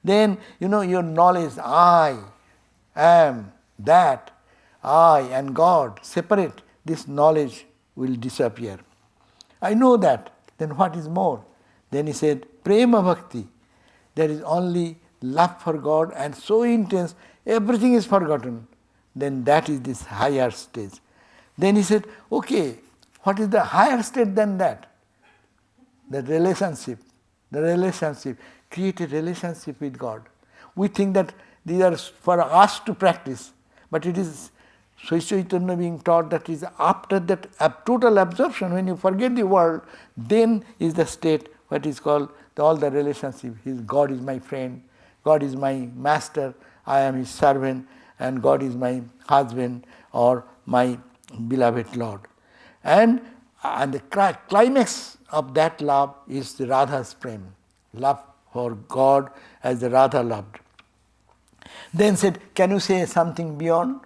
Then, your knowledge, I am that, I and God, separate, this knowledge will disappear. I know that. Then what is more? Then he said, Prema Bhakti. There is only love for God and so intense, everything is forgotten. Then that is this higher stage. Then he said, okay, what is the higher state than that? The relationship the relationship, create a relationship with God. We think that these are for us to practice, but it is Sri Chaitanya being taught that is after that total absorption, when you forget the world, then is the state what is called all the relationship. God is my friend, God is my master, I am his servant, and God is my husband or my beloved Lord. And the climax of that love is the Radha's prem, love for God as the Radha loved. Then said, can you say something beyond?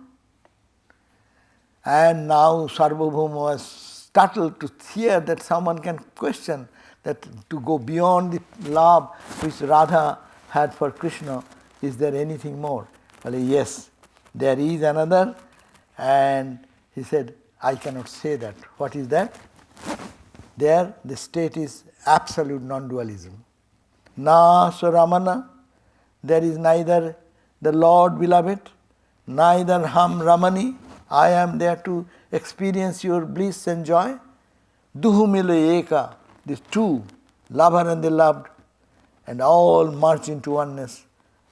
And now Sarvabhauma was startled to hear that someone can question that to go beyond the love which Radha had for Krishna, is there anything more? Well, yes, there is another, and he said, I cannot say that. What is that? There the state is absolute non-dualism. Na Ramana, there is neither the Lord beloved, neither Ham Ramani, I am there to experience your bliss and joy. Duhu mile eka, these two, lover and the loved, and all merge into oneness,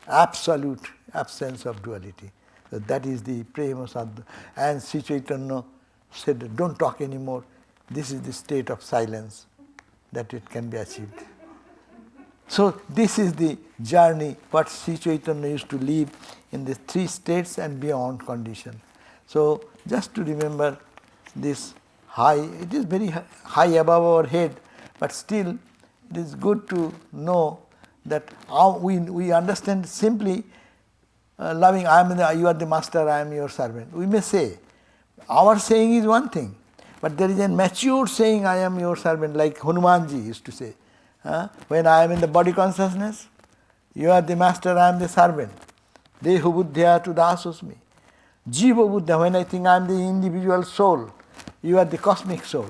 absolute absence of duality. So that is the prema sadhu. And Sri Chaitanya said, don't talk anymore. This is the state of silence that it can be achieved. So this is the journey what Sri Chaitanya used to live in the three states and beyond condition. So just to remember this high, it is very high above our head, but still it is good to know that how we understand simply loving, you are the master, I am your servant. We may say, our saying is one thing, but there is a mature saying, I am your servant, like Hanumanji used to say. When I am in the body consciousness, you are the master, I am the servant. Dehu buddhya tu dasosmi. Jiva buddha, when I think I am the individual soul, you are the cosmic soul.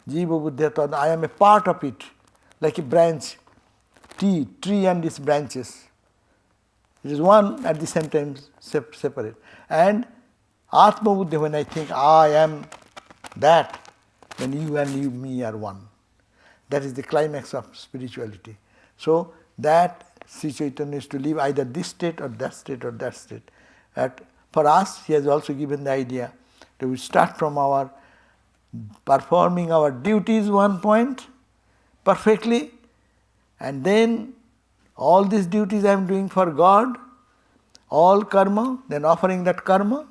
Jiva buddhya tu, I am a part of it, like a branch, tree and its branches. It is one at the same time separate. And Atma buddha, when I think I am that, then you and me are one. That is the climax of spirituality. So that Sri Chaitanya is to live either this state or that state or that state. For us, he has also given the idea that we start from our performing our duties one point perfectly, and then all these duties I am doing for God, all karma, then offering that karma,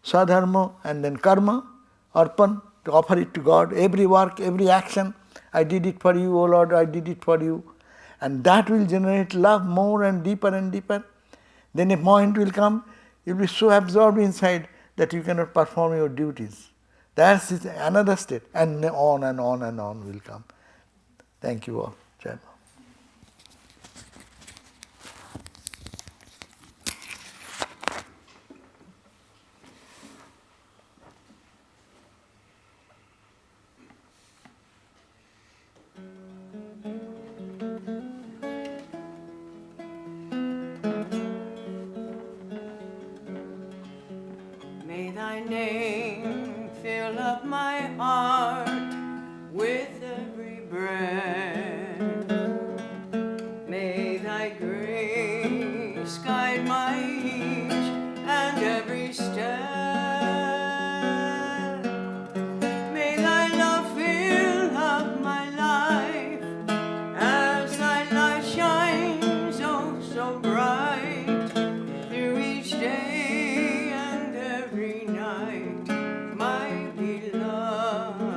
sadharma and then karma, arpan, to offer it to God, every work, every action, I did it for you, O Lord, I did it for you. And that will generate love more and deeper and deeper. Then a point will come, you will be so absorbed inside that you cannot perform your duties. That is another state, and on and on and on will come. Thank you all. Jai Baba. May thy name fill up my heart with every breath. May thy grace guide my each and every step. May thy love fill up my life as thy light shines oh so bright through each day and every night, my beloved.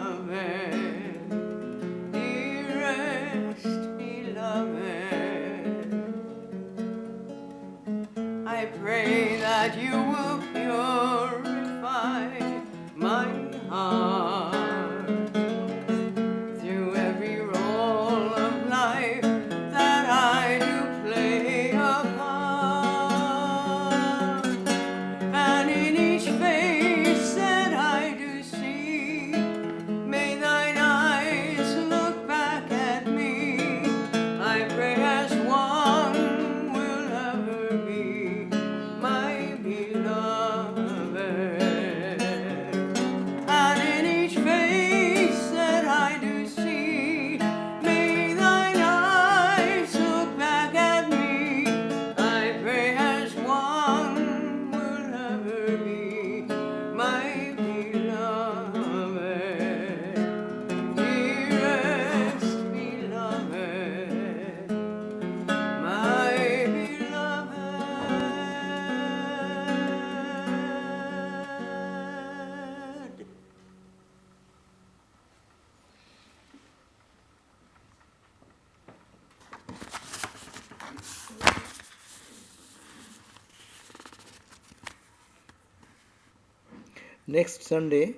next Sunday,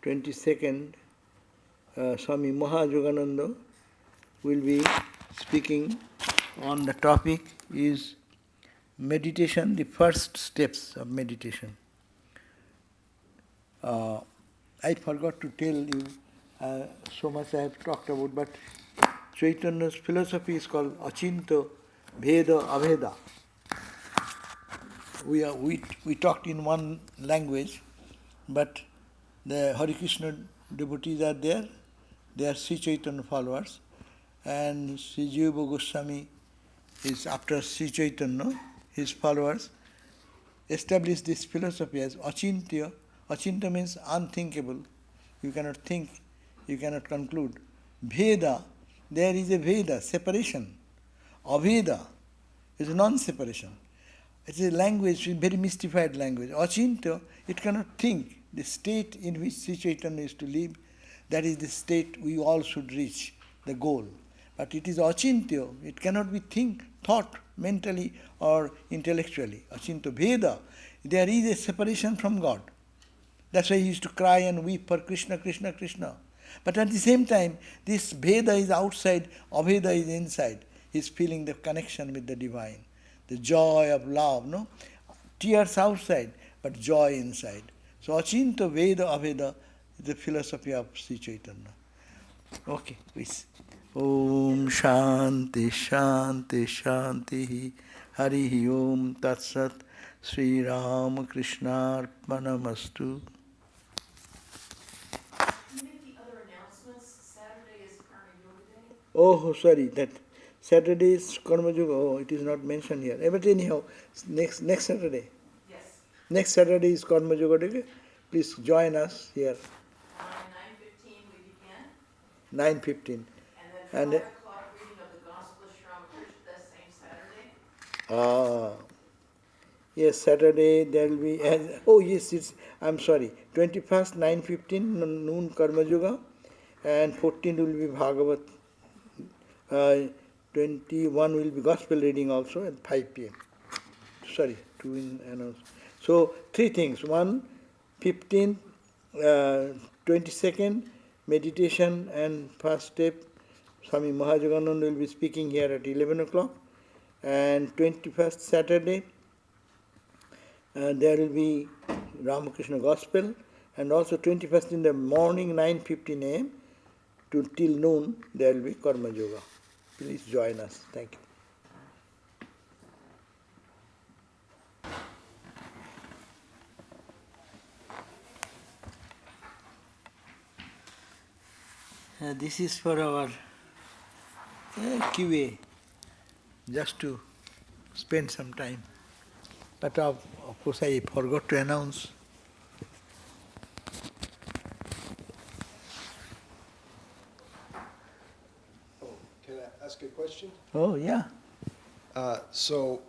22nd, Swami Mahayogananda will be speaking on the topic is meditation, the first steps of meditation. I forgot to tell you so much I have talked about, but Chaitanya's philosophy is called Achinta Veda Aveda. We talked in one language, but the Hare Krishna devotees are there. They are Sri Chaitanya followers, and Sri Jiva Goswami is after Sri Chaitanya. His followers established this philosophy as Achintya. Achinta means unthinkable. You cannot think, you cannot conclude. Veda, there is a Veda, separation. Aveda is non-separation. It's a language, very mystified language. Achinta, it cannot think. The state in which Sri Chaitanya is to live, that is the state we all should reach, the goal. But it is achintya, it cannot be thought mentally or intellectually. Achintya Veda, there is a separation from God. That's why he used to cry and weep for Krishna, Krishna, Krishna. But at the same time, this Veda is outside, Aveda is inside. He's feeling the connection with the divine, the joy of love, no? Tears outside, but joy inside. So Achinta Veda Aveda is the philosophy of Sri Chaitanya. Okay, please. Om Shanti Shanti Shanti Hari Om Tat Sat Sri Ram Krishna Arpanamastu. Oh, sorry, that Saturday is Karma Yoga. Oh, it is not mentioned here. But anyhow, next Saturday. Yes. Next Saturday is Karma Yoga Day. Please join us here. 9:15 we begin. 9:15. And then 5 o'clock reading of the Gospel of Sri Ramakrishna that same Saturday. Yes, Saturday there will be. Oh yes, I'm sorry. 21st 9:15 noon Karma Yoga, and 14th will be Bhagavat. 21 will be Gospel reading also at 5 p.m. Sorry, to announce. So 3 things. 1, 15th, 22nd, meditation and first step. Swami Mahayogananda will be speaking here at 11 o'clock. And 21st Saturday, there will be Ramakrishna Gospel. And also 21st in the morning, 9:15 a.m. till noon, there will be Karma Yoga. Please join us. Thank you. This is for our QA, just to spend some time. But of course I forgot to announce. Can I ask a question? Oh, yeah. So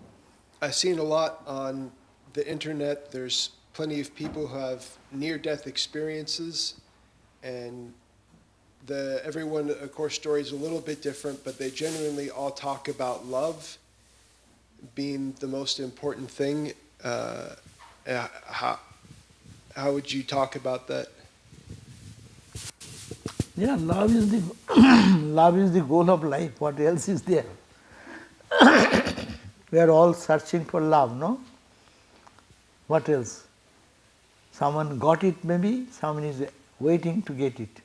I've seen a lot on the internet. There's plenty of people who have near-death experiences, and everyone, of course, story is a little bit different, but they genuinely all talk about love being the most important thing. How would you talk about that? Yeah, love is the love is the goal of life. What else is there? We are all searching for love, no? What else? Someone got it maybe, someone is waiting to get it.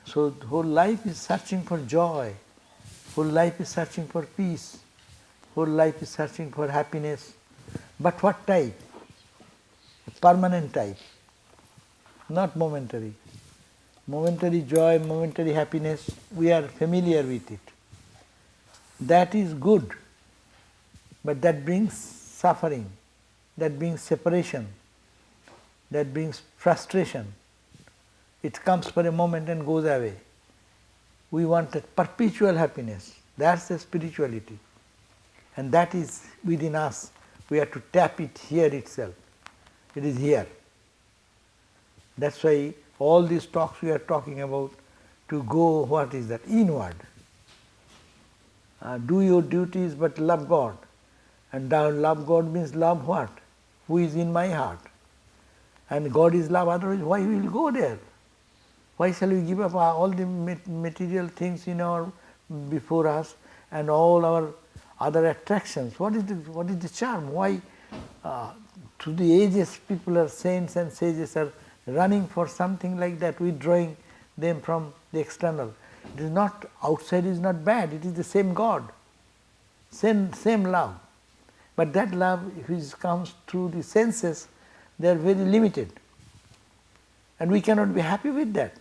So the whole life is searching for joy, whole life is searching for peace, whole life is searching for happiness. But what type? A permanent type, not momentary. Momentary joy, momentary happiness, we are familiar with it. That is good, but that brings suffering, that brings separation, that brings frustration. It comes for a moment and goes away. We want a perpetual happiness. That's the spirituality. And that is within us. We have to tap it here itself. It is here. That's why all these talks we are talking about, to go, what is that? Inward. Do your duties but love God. And love God means love what? Who is in my heart. And God is love, otherwise why we will go there? Why shall we give up all the material things in our before us and all our other attractions? What is the charm? Why through the ages people are saints and sages are running for something like that, withdrawing them from the external. It is not, outside is not bad, it is the same God, same love. But that love which comes through the senses, they are very limited. And we cannot be happy with that.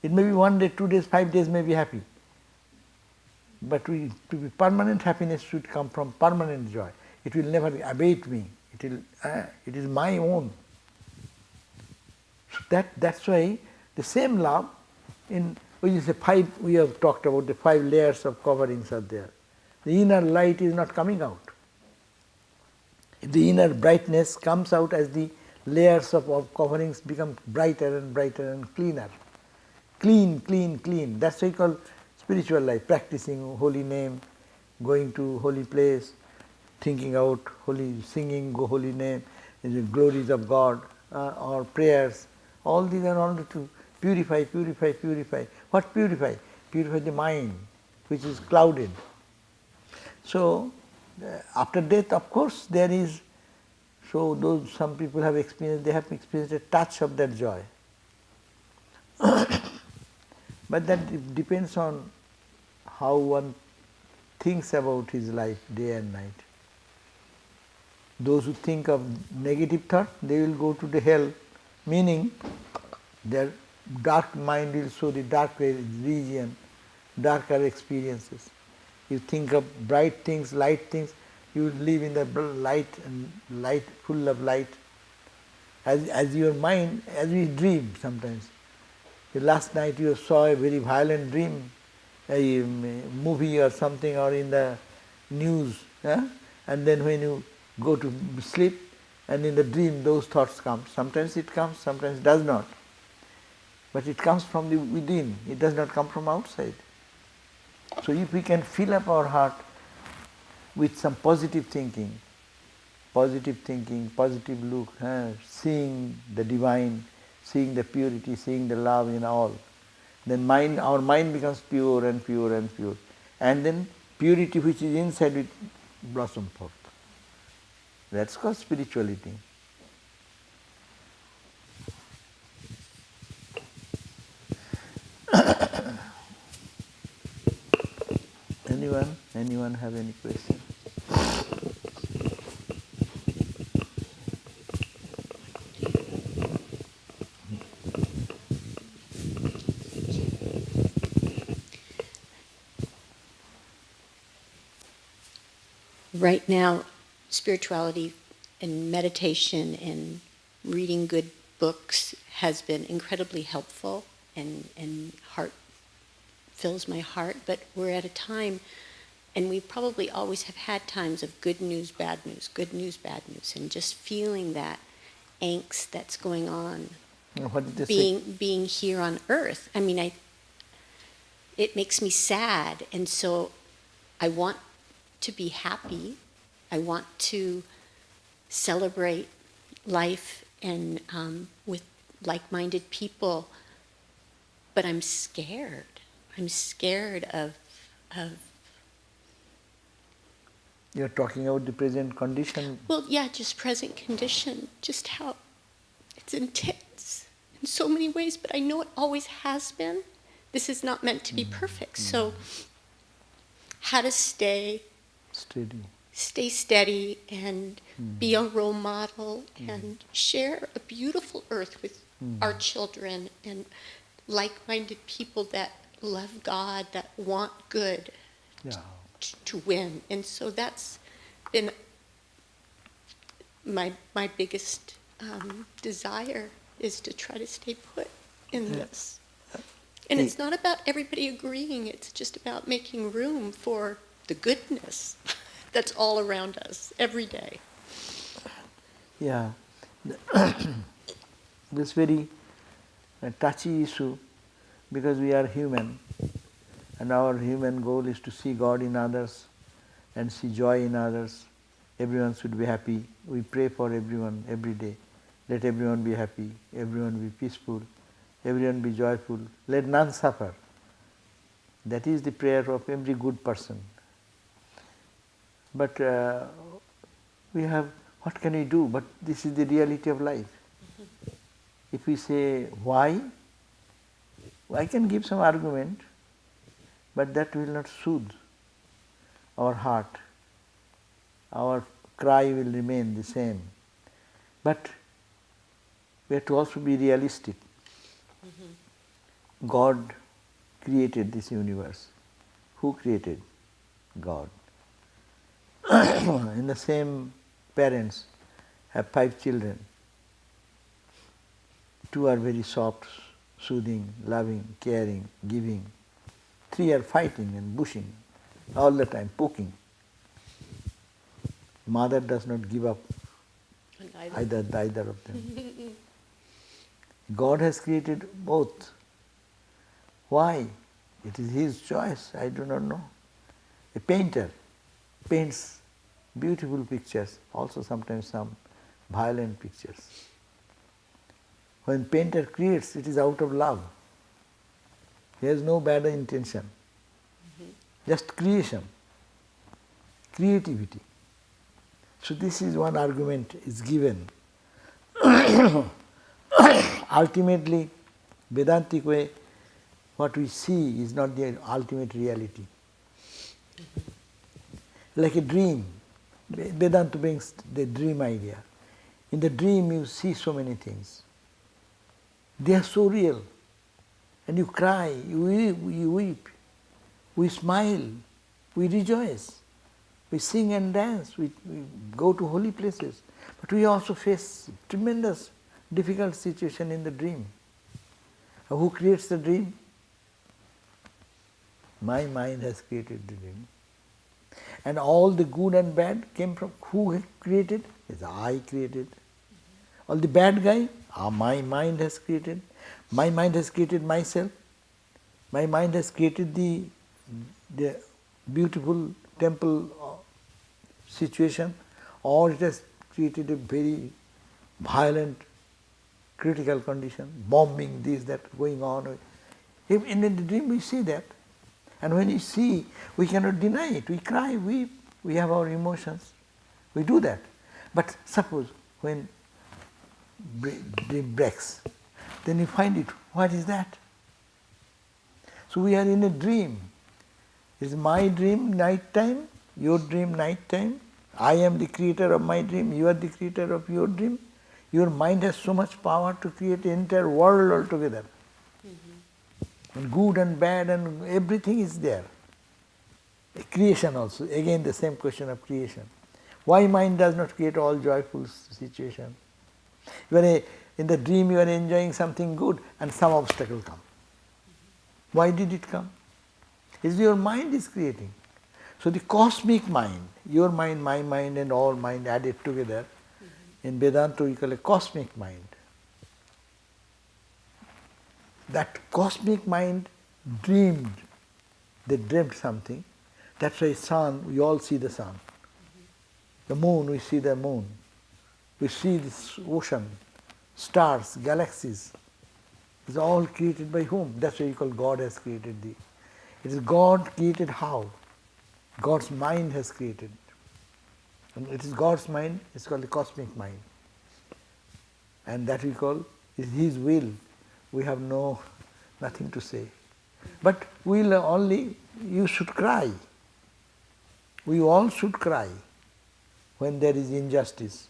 It may be 1 day, 2 days, 5 days may be happy. But to be permanent happiness should come from permanent joy. It will never abate me. It is my own. So that's why the same love, we have talked about the 5 layers of coverings are there. The inner light is not coming out. The inner brightness comes out as the layers of coverings become brighter and brighter and cleaner. Clean, clean, clean. That's why we call spiritual life, practicing holy name, going to holy place, thinking out holy, singing holy name, the glories of God, or prayers. All these are only to purify, purify, purify. What purify? Purify the mind, which is clouded. So, after death, of course, there is, so those some people have experienced, they have experienced a touch of that joy. But that depends on how one thinks about his life day and night. Those who think of negative thought, they will go to the hell, meaning their dark mind will show the dark region, darker experiences. You think of bright things, light things, you will live in the light and light, full of light. As your mind, as we dream sometimes. Last night you saw a very violent dream, a movie or something, or in the news, and then when you go to sleep, and in the dream those thoughts come. Sometimes it comes, sometimes it does not. But it comes from the within, it does not come from outside. So if we can fill up our heart with some positive thinking, positive look, seeing the divine, seeing the purity, seeing the love in all, then our mind becomes pure and pure and pure. And then purity which is inside will blossom forth. That's called spirituality. Anyone have any question? Right now, spirituality and meditation and reading good books has been incredibly helpful and fills my heart, but we're at a time, and we probably always have had times of good news, bad news, good news, bad news, and just feeling that angst that's going on, being here on earth. I mean, it makes me sad, and so I want to be happy. I want to celebrate life and with like-minded people, but I'm scared. I'm scared of. You're talking about the present condition? Well, yeah, just present condition, just how it's intense in so many ways, but I know it always has been. This is not meant to be perfect. So how to stay steady and be a role model and share a beautiful earth with our children and like-minded people that love God, that want good to win. And so that's been my biggest desire, is to try to stay put in this. And it's not about everybody agreeing, it's just about making room for the goodness that's all around us every day. Yeah. This very touchy issue, because we are human, and our human goal is to see God in others and see joy in others. Everyone should be happy. We pray for everyone every day. let everyone be happy, everyone be peaceful, everyone be joyful, let none suffer. That is the prayer of every good person. But we have, what can we do? But this is the reality of life. If we say, why? I can give some argument, but that will not soothe our heart. Our cry will remain the same. But we have to also be realistic. God created this universe. Who created? God. In the same parents have 5 children. 2 are very soft, soothing, loving, caring, giving. 3 are fighting and pushing all the time, poking. Mother does not give up either of them. God has created both. Why? It is His choice, I do not know. A painter paints beautiful pictures, also sometimes some violent pictures. When painter creates, it is out of love. He has no bad intention. Just creation, creativity. So this is one argument is given. Ultimately, Vedantic way, what we see is not the ultimate reality. Like a dream, Vedanta brings the dream idea. In the dream you see so many things. They are so real. And you cry, you weep, we smile, we rejoice, we sing and dance, we go to holy places. But we also face tremendous difficult situation in the dream. Who creates the dream? My mind has created the dream. And all the good and bad came from who created? Is I created. All the bad guy, my mind has created. My mind has created myself. My mind has created the beautiful temple situation, or it has created a very violent, critical condition, bombing, this, that, going on. In the dream we see that. And when we see, we cannot deny it. We cry, weep, we have our emotions. We do that. But suppose when dream breaks, then you find it, what is that? So we are in a dream. Is my dream night time, your dream night time? I am the creator of my dream, you are the creator of your dream. Your mind has so much power to create an entire world altogether. And good and bad and everything is there. Creation also, again the same question of creation. Why mind does not create all joyful situation? In the dream you are enjoying something good and some obstacle comes. Why did it come? It's your mind is creating. So the cosmic mind, your mind, my mind and all mind added together, in Vedanta we call a cosmic mind. That cosmic mind dreamed, they dreamt something. That's why sun, we all see the sun. The moon, we see the moon. We see this ocean, stars, galaxies. It's all created by whom? That's why you call God has created thee. It is God created how? God's mind has created. And it is God's mind, it's called the cosmic mind. And that we call is His will. We have nothing to say. But we'll only, you should cry. We all should cry when there is injustice,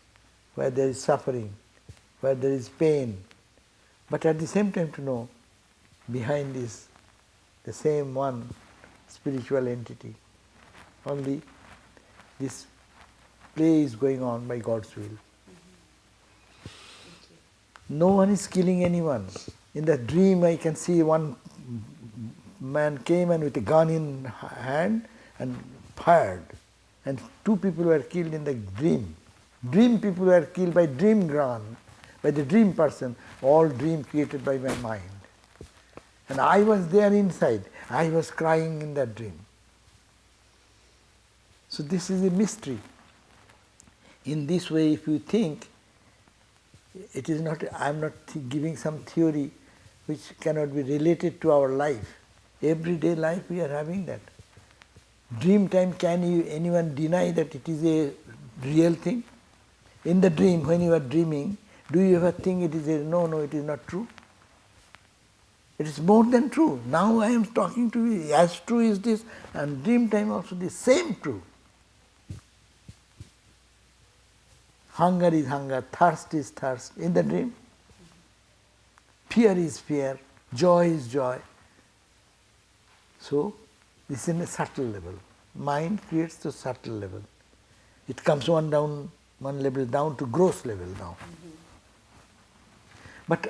where there is suffering, where there is pain. But at the same time to know, behind is the same one spiritual entity. Only this play is going on by God's will. No one is killing anyone. In the dream I can see one man came and with a gun in hand and fired. And 2 people were killed in the dream. Dream people were killed by dream gun, by the dream person, all dream created by my mind. And I was there inside. I was crying in that dream. So this is a mystery. In this way, if you think, It is not, I am not giving some theory which cannot be related to our life. Everyday life we are having that. Dream time, can anyone deny that it is a real thing? In the dream, when you are dreaming, do you ever think it is no, it is not true? It is more than true. Now I am talking to you, as true is this, and dream time also the same true. Hunger is hunger, thirst is thirst in the dream. Fear is fear, joy is joy. So, this is in a subtle level. Mind creates the subtle level. It comes one level down to gross level now. But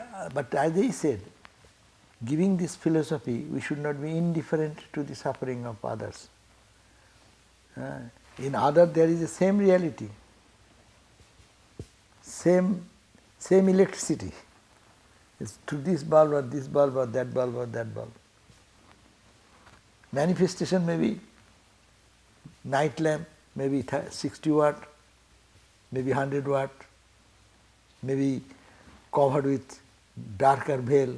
as I said, giving this philosophy, we should not be indifferent to the suffering of others. In others there is the same reality, same electricity. It's to this bulb or this bulb or that bulb or that bulb. Manifestation may be night lamp, maybe 60 watt, maybe 100 watt, maybe covered with darker veil,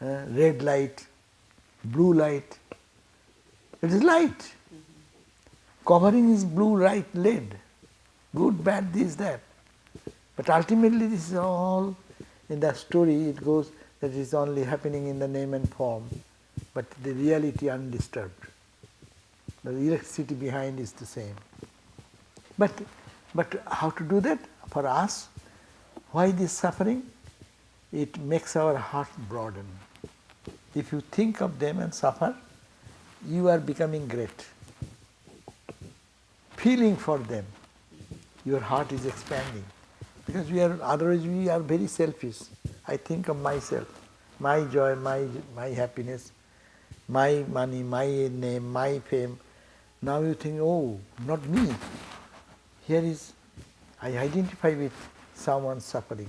red light, blue light. It is light. Covering is blue, light, lead. Good, bad, this, that. But ultimately this is all, in the story it goes that it is only happening in the name and form, but the reality undisturbed. The electricity behind is the same. But how to do that? For us, why this suffering? It makes our heart broaden. If you think of them and suffer, you are becoming great. Feeling for them, your heart is expanding. Because otherwise we are very selfish. I think of myself, my joy, my happiness, my money, my name, my fame. Now you think, oh, not me. Here is, I identify with someone suffering.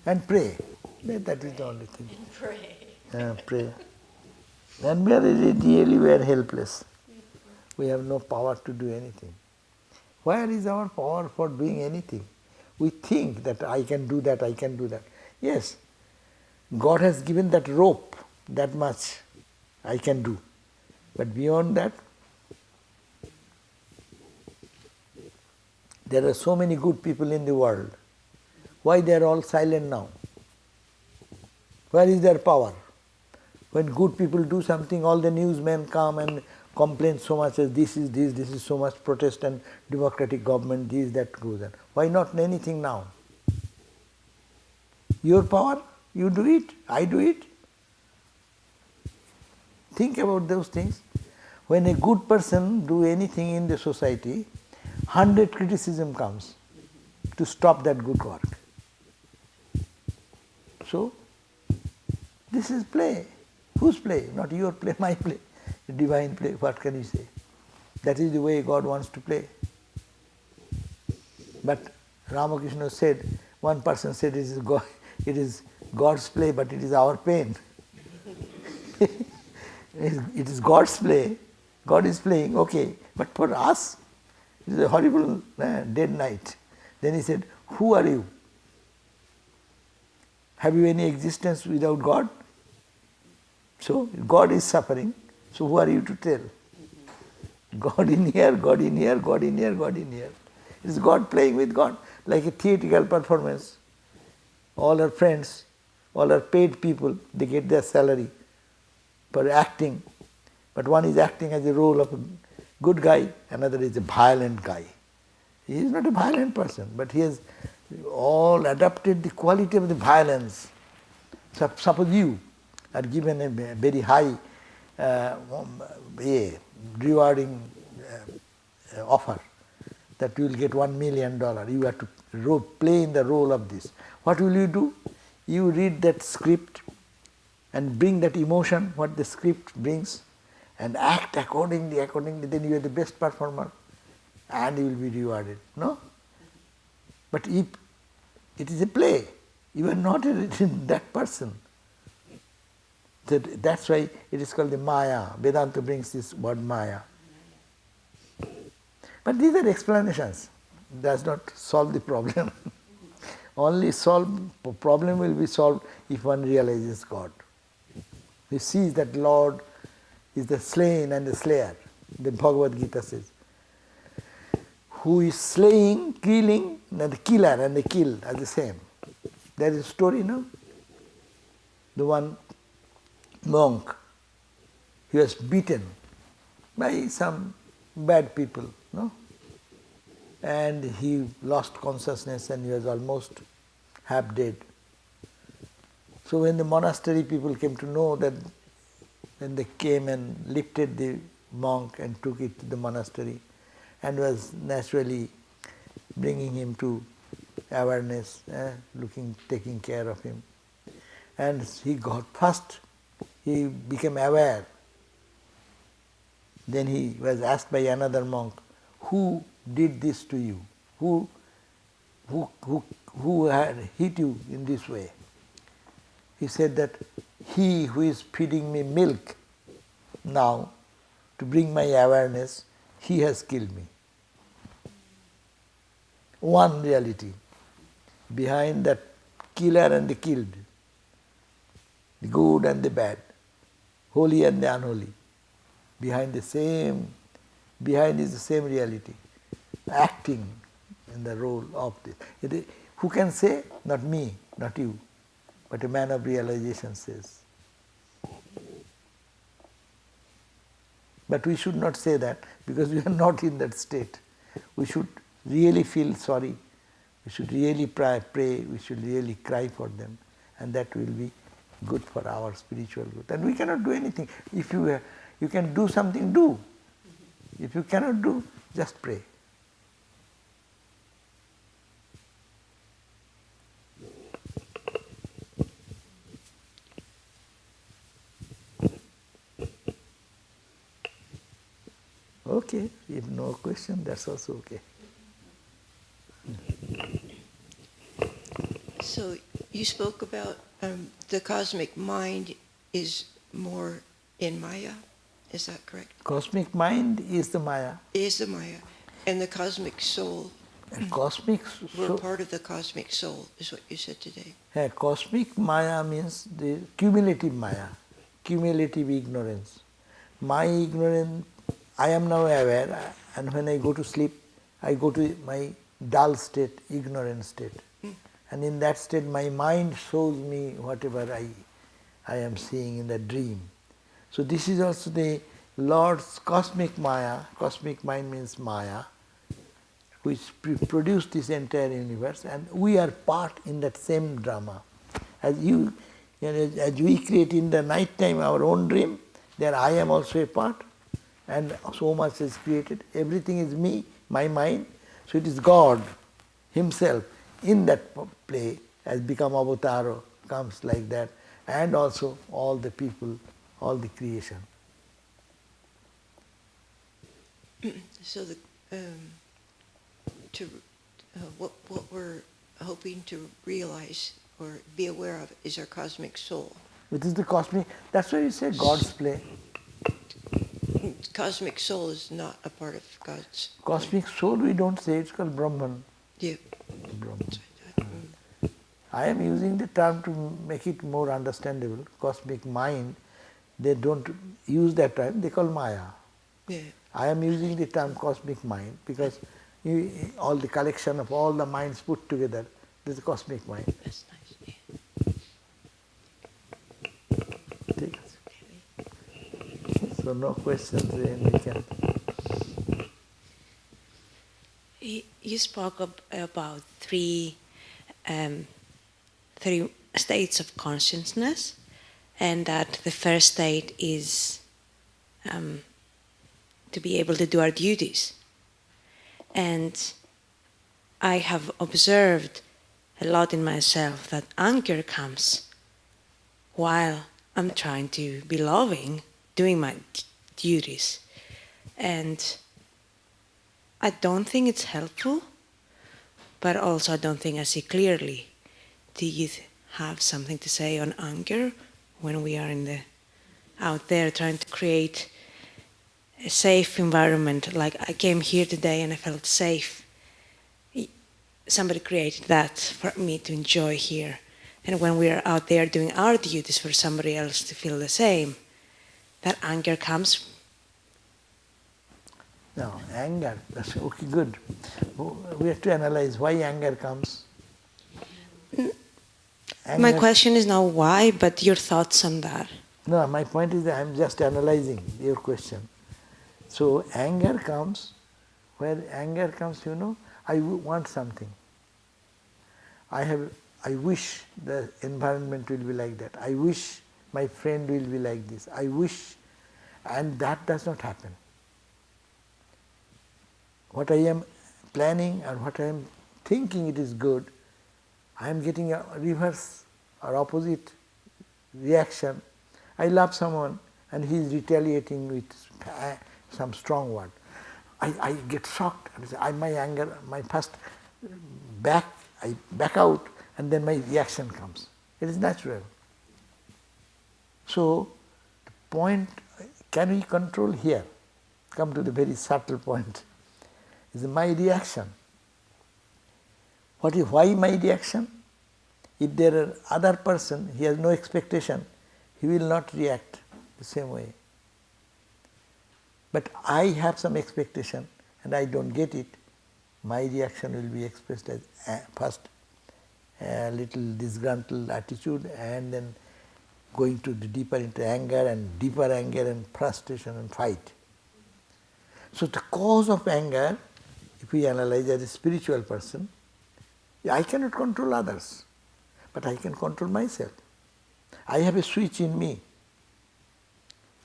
And pray. That is the only thing. Pray. Pray. And really we are helpless. We have no power to do anything. Where is our power for doing anything? We think that I can do that, I can do that. Yes, God has given that rope, that much I can do. But beyond that, there are so many good people in the world. Why they are all silent now? Where is their power? When good people do something, all the newsmen come and complain so much as this is so much protest and democratic government, this, that goes on. Why not anything now? Your power, you do it, I do it. Think about those things. When a good person do anything in the society, 100 criticism comes to stop that good work. So, this is play. Whose play? Not your play, my play. The divine play, what can you say? That is the way God wants to play. But Ramakrishna said, one person said it is God's play, but it is our pain. It is God's play, God is playing, okay, but for us, it is a horrible dead night. Then he said, who are you? Have you any existence without God? So, God is suffering, so who are you to tell? God in here, God in here, God in here, God in here. It is God playing with God, like a theatrical performance. All our friends, all our paid people, they get their salary for acting. But one is acting as a role of a good guy, another is a violent guy. He is not a violent person, but he has all adopted the quality of the violence. So, suppose you are given a very high rewarding offer that you will get $1 million. You have to play in the role of this. What will you do? You read that script and bring that emotion, what the script brings, and act accordingly, then you are the best performer and you will be rewarded. No? But if it is a play, you are not that person. That's why it is called the Maya. Vedanta brings this word Maya. But these are explanations. does not solve the problem. Only problem will be solved if one realizes God. He sees that Lord is the slain and the slayer. The Bhagavad Gita says, who is slaying, killing, and the killer and the killed are the same. There is a story, no? The one monk, he was beaten by some bad people, no? And he lost consciousness and he was almost half dead. So when the monastery people came to know that, then they came and lifted the monk and took it to the monastery and was naturally bringing him to awareness, taking care of him. And he got first, he became aware. Then he was asked by another monk, who did this to you? Who had hit you in this way? He said that he who is feeding me milk now to bring my awareness, he has killed me. One reality. Behind that killer and the killed, the good and the bad, holy and the unholy, behind is the same reality, acting in the role of this. Who can say? Not me, not you, but a man of realization says. But we should not say that because we are not in that state. We should really feel sorry, we should really pray, we should really cry for them, and that will be good for our spiritual growth. And we cannot do anything. If you can do something, do. If you cannot do, just pray. Okay, if no question, that's also okay. So you spoke about the cosmic mind is more in Maya, is that correct? Cosmic mind is the Maya. Is the Maya. And the cosmic soul, And cosmic we're part of the cosmic soul, is what you said today. cosmic Maya means the cumulative Maya, cumulative ignorance. My ignorance, I am now aware, and when I go to sleep, I go to my dull state, ignorant state. And in that state, my mind shows me whatever I am seeing in the dream. So this is also the Lord's cosmic Maya. Cosmic mind means Maya, which produced this entire universe, and we are part in that same drama. As as we create in the night time our own dream, there I am also a part, and so much is created. Everything is me, my mind. So it is God Himself in that play has become avatar, comes like that, and also all the people, all the creation. So what we're hoping to realize or be aware of is our cosmic soul. It is the cosmic, that's why you say God's play. Cosmic soul is not a part of God's. Cosmic soul we don't say, it's called Brahman. Yeah. Brahman. I am using the term to make it more understandable. Cosmic mind, they don't use that term, they call Maya. Yeah. I am using the term cosmic mind because all the collection of all the minds put together, this is cosmic mind. That's nice. Yeah. Take it. So no questions, then we can. You spoke about three states of consciousness, and that the first state is to be able to do our duties. And I have observed a lot in myself that anger comes while I'm trying to be loving, doing my duties. And I don't think it's helpful, but also I don't think I see clearly. Do you have something to say on anger when we are out there trying to create a safe environment? Like I came here today and I felt safe somebody created that for me to enjoy here. And when we are out there doing our duties for somebody else to feel the same, that anger comes. No, anger, that's okay, good. We have to analyze why anger comes. My question is not why, but your thoughts on that. No, my point is that I am just analyzing your question. So anger comes, where anger comes, I want something. I wish the environment will be like that. I wish my friend will be like this. I wish, and that does not happen. What I am planning and what I am thinking it is good, I am getting a reverse or opposite reaction. I love someone and he is retaliating with some strong word. I get shocked. My anger, my first I back out and then my reaction comes. It is natural. So, the point, can we control here? Come to the very subtle point. Is my reaction. Why my reaction? If there are other person, he has no expectation, he will not react the same way. But I have some expectation and I don't get it, my reaction will be expressed as first a little disgruntled attitude and then going to the deeper into anger and frustration and fight. So the cause of anger, if we analyze as a spiritual person, I cannot control others, but I can control myself. I have a switch in me.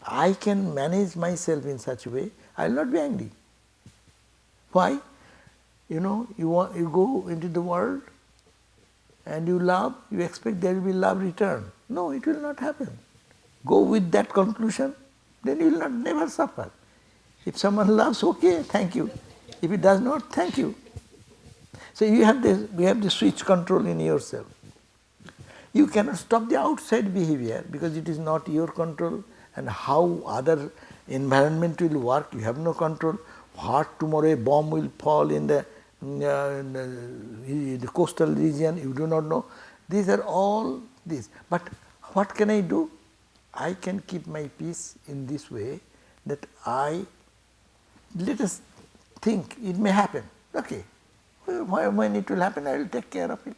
I can manage myself in such a way, I will not be angry. Why? You go into the world and you love, you expect there will be love return. No, it will not happen. Go with that conclusion, then you will never suffer. If someone loves, okay, thank you. If it does not, thank you. So we have the switch control in yourself. You cannot stop the outside behavior because it is not your control, and how other environment will work, you have no control. What tomorrow a bomb will fall in the coastal region, you do not know. These are all this. But what can I do? I can keep my peace in this way that let us think it may happen. Okay, when it will happen, I will take care of it.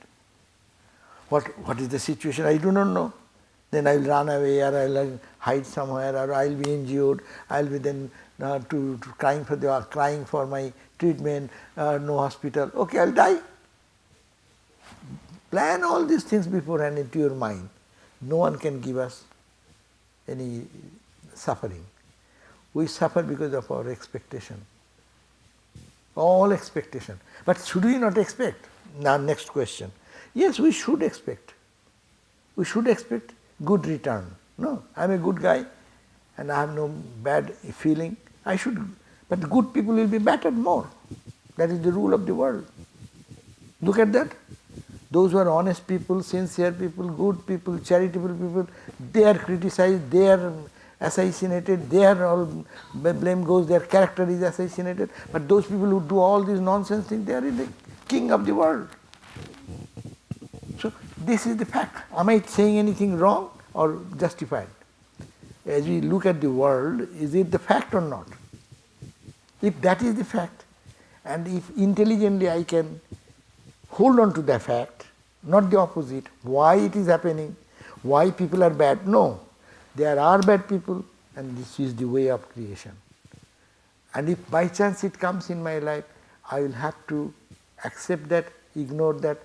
What is the situation? I do not know. Then I will run away, or I will hide somewhere, or I will be injured. I will be then crying for my treatment. No hospital. Okay, I will die. Plan all these things beforehand into your mind. No one can give us any suffering. We suffer because of our expectation. All expectation. But should we not expect? Now next question. Yes, we should expect. We should expect good return. No, I am a good guy and I have no bad feeling. I should, but good people will be battered more. That is the rule of the world. Look at that. Those who are honest people, sincere people, good people, charitable people, they are criticized, they are assassinated, they are all, blame goes, their character is assassinated. But those people who do all these nonsense things, they are the king of the world. So this is the fact. Am I saying anything wrong or justified? As we look at the world, is it the fact or not? If that is the fact, and if intelligently I can hold on to the fact, not the opposite, why it is happening, why people are bad. No, there are bad people and this is the way of creation. And if by chance it comes in my life, I will have to accept that, ignore that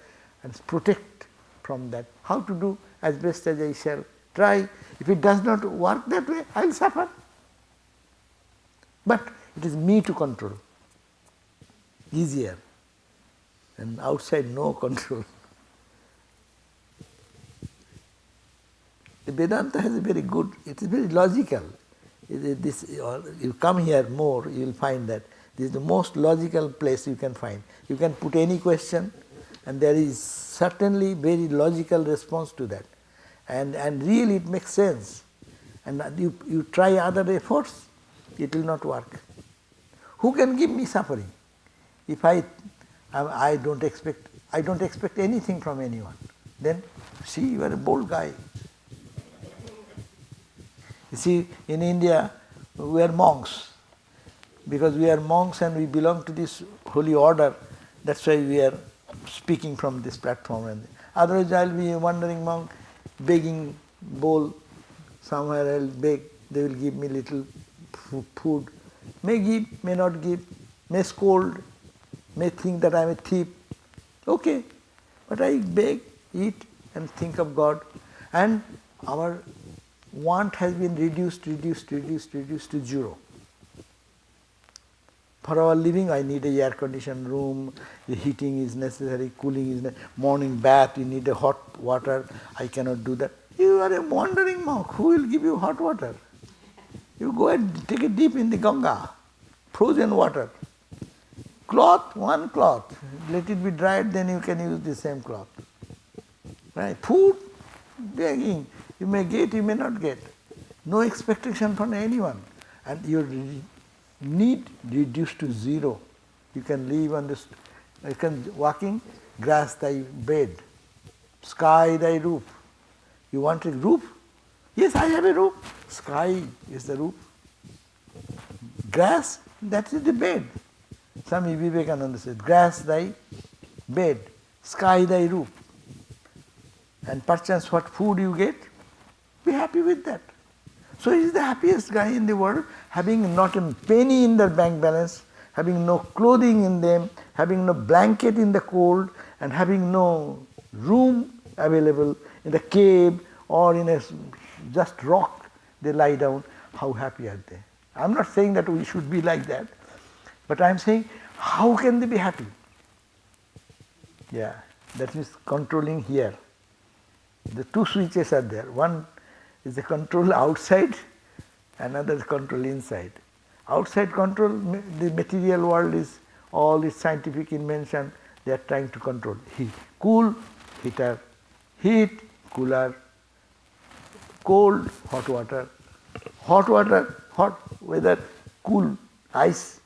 and protect from that. How to do? As best as I shall try. If it does not work that way, I will suffer. But it is me to control. Easier. And outside no control. The Vedanta has a very good, it is very logical. You come here more, you will find that this is the most logical place you can find. You can put any question and there is certainly very logical response to that. And really it makes sense. And you try other efforts, it will not work. Who can give me suffering? If I I don't expect anything from anyone. Then, see, you are a bold guy. You see, in India, we are monks. Because we are monks and we belong to this holy order, that's why we are speaking from this platform. And otherwise, I'll be a wandering monk, begging bowl somewhere. I'll beg. They will give me little food. May give, may not give, may scold, may think that I'm a thief. Okay, but I beg, eat, and think of God. And our want has been reduced to zero. For our living, I need a air-conditioned room, the heating is necessary, cooling is necessary, morning bath, you need a hot water, I cannot do that. You are a wandering monk, who will give you hot water? You go and take a dip in the Ganga, frozen water. Cloth, one cloth, let it be dried, then you can use the same cloth. Right? Food, begging, you may get, you may not get. No expectation from anyone. And your need reduced to zero. You can live on this, you can walking, grass thy bed, sky thy roof. You want a roof? Yes, I have a roof. Sky is the roof. Grass, that is the bed. Swami Vivekananda said, grass thy bed, sky thy roof. And perchance what food you get, be happy with that. So he is the happiest guy in the world, having not a penny in their bank balance, having no clothing in them, having no blanket in the cold, and having no room available in the cave or in a just rock they lie down. How happy are they? I am not saying that we should be like that, but I am saying how can they be happy? Yeah, that is controlling here. The two switches are there. One is the control outside, another is control inside. Outside control, the material world is all its scientific invention, they are trying to control. Heat, cool, heater, heat, cooler, cold, hot water, hot weather, cool, ice,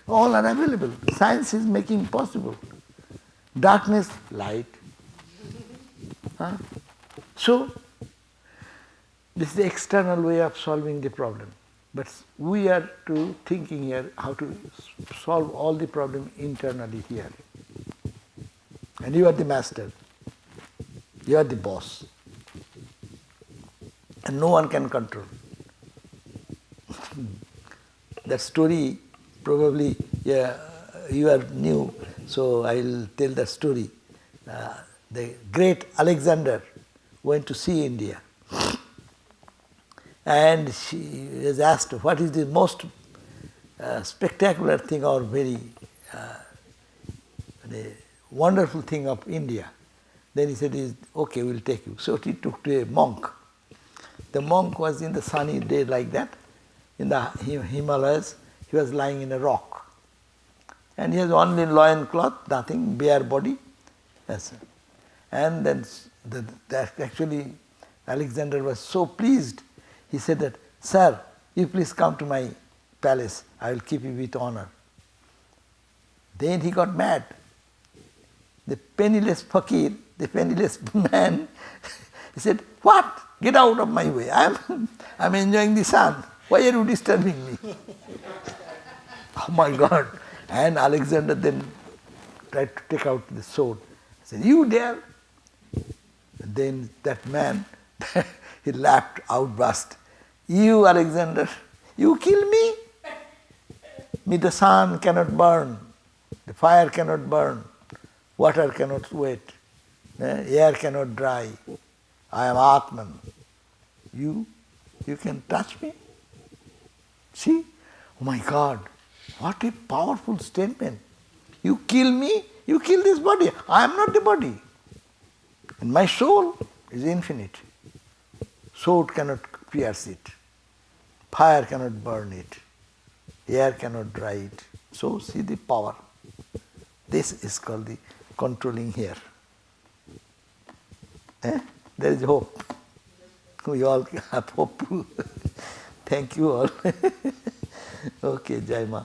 all are available. Science is making possible. Darkness, light. So, this is the external way of solving the problem. But we are to thinking here how to solve all the problem internally here. And you are the master. You are the boss. And no one can control. That story probably you are new, so I will tell the story. The great Alexander went to see India. And she was asked, what is the most spectacular thing or very the wonderful thing of India? Then he said, okay, we will take you. So he took to a monk. The monk was in the sunny day like that, in the Himalayas. He was lying in a rock. And he has only loin cloth, nothing, bare body. Yes. And then that actually Alexander was so pleased. He said that, sir, you please come to my palace, I will keep you with honor. Then he got mad. The penniless fakir, the penniless man, he said, what? Get out of my way. I'm enjoying the sun. Why are you disturbing me? Oh my God. And Alexander then tried to take out the sword. He said, you dare? And then that man, he laughed, outburst. You, Alexander, you kill me? Me, the sun cannot burn, the fire cannot burn, water cannot wet, air cannot dry. I am Atman. You can touch me? See? Oh my God, what a powerful statement. You kill me, you kill this body. I am not the body. And my soul is infinite. Sword cannot pierce it. Fire cannot burn it. Air cannot dry it. So see the power. This is called the controlling here. There is hope. We all have hope. Thank you all. Okay, Jai Ma.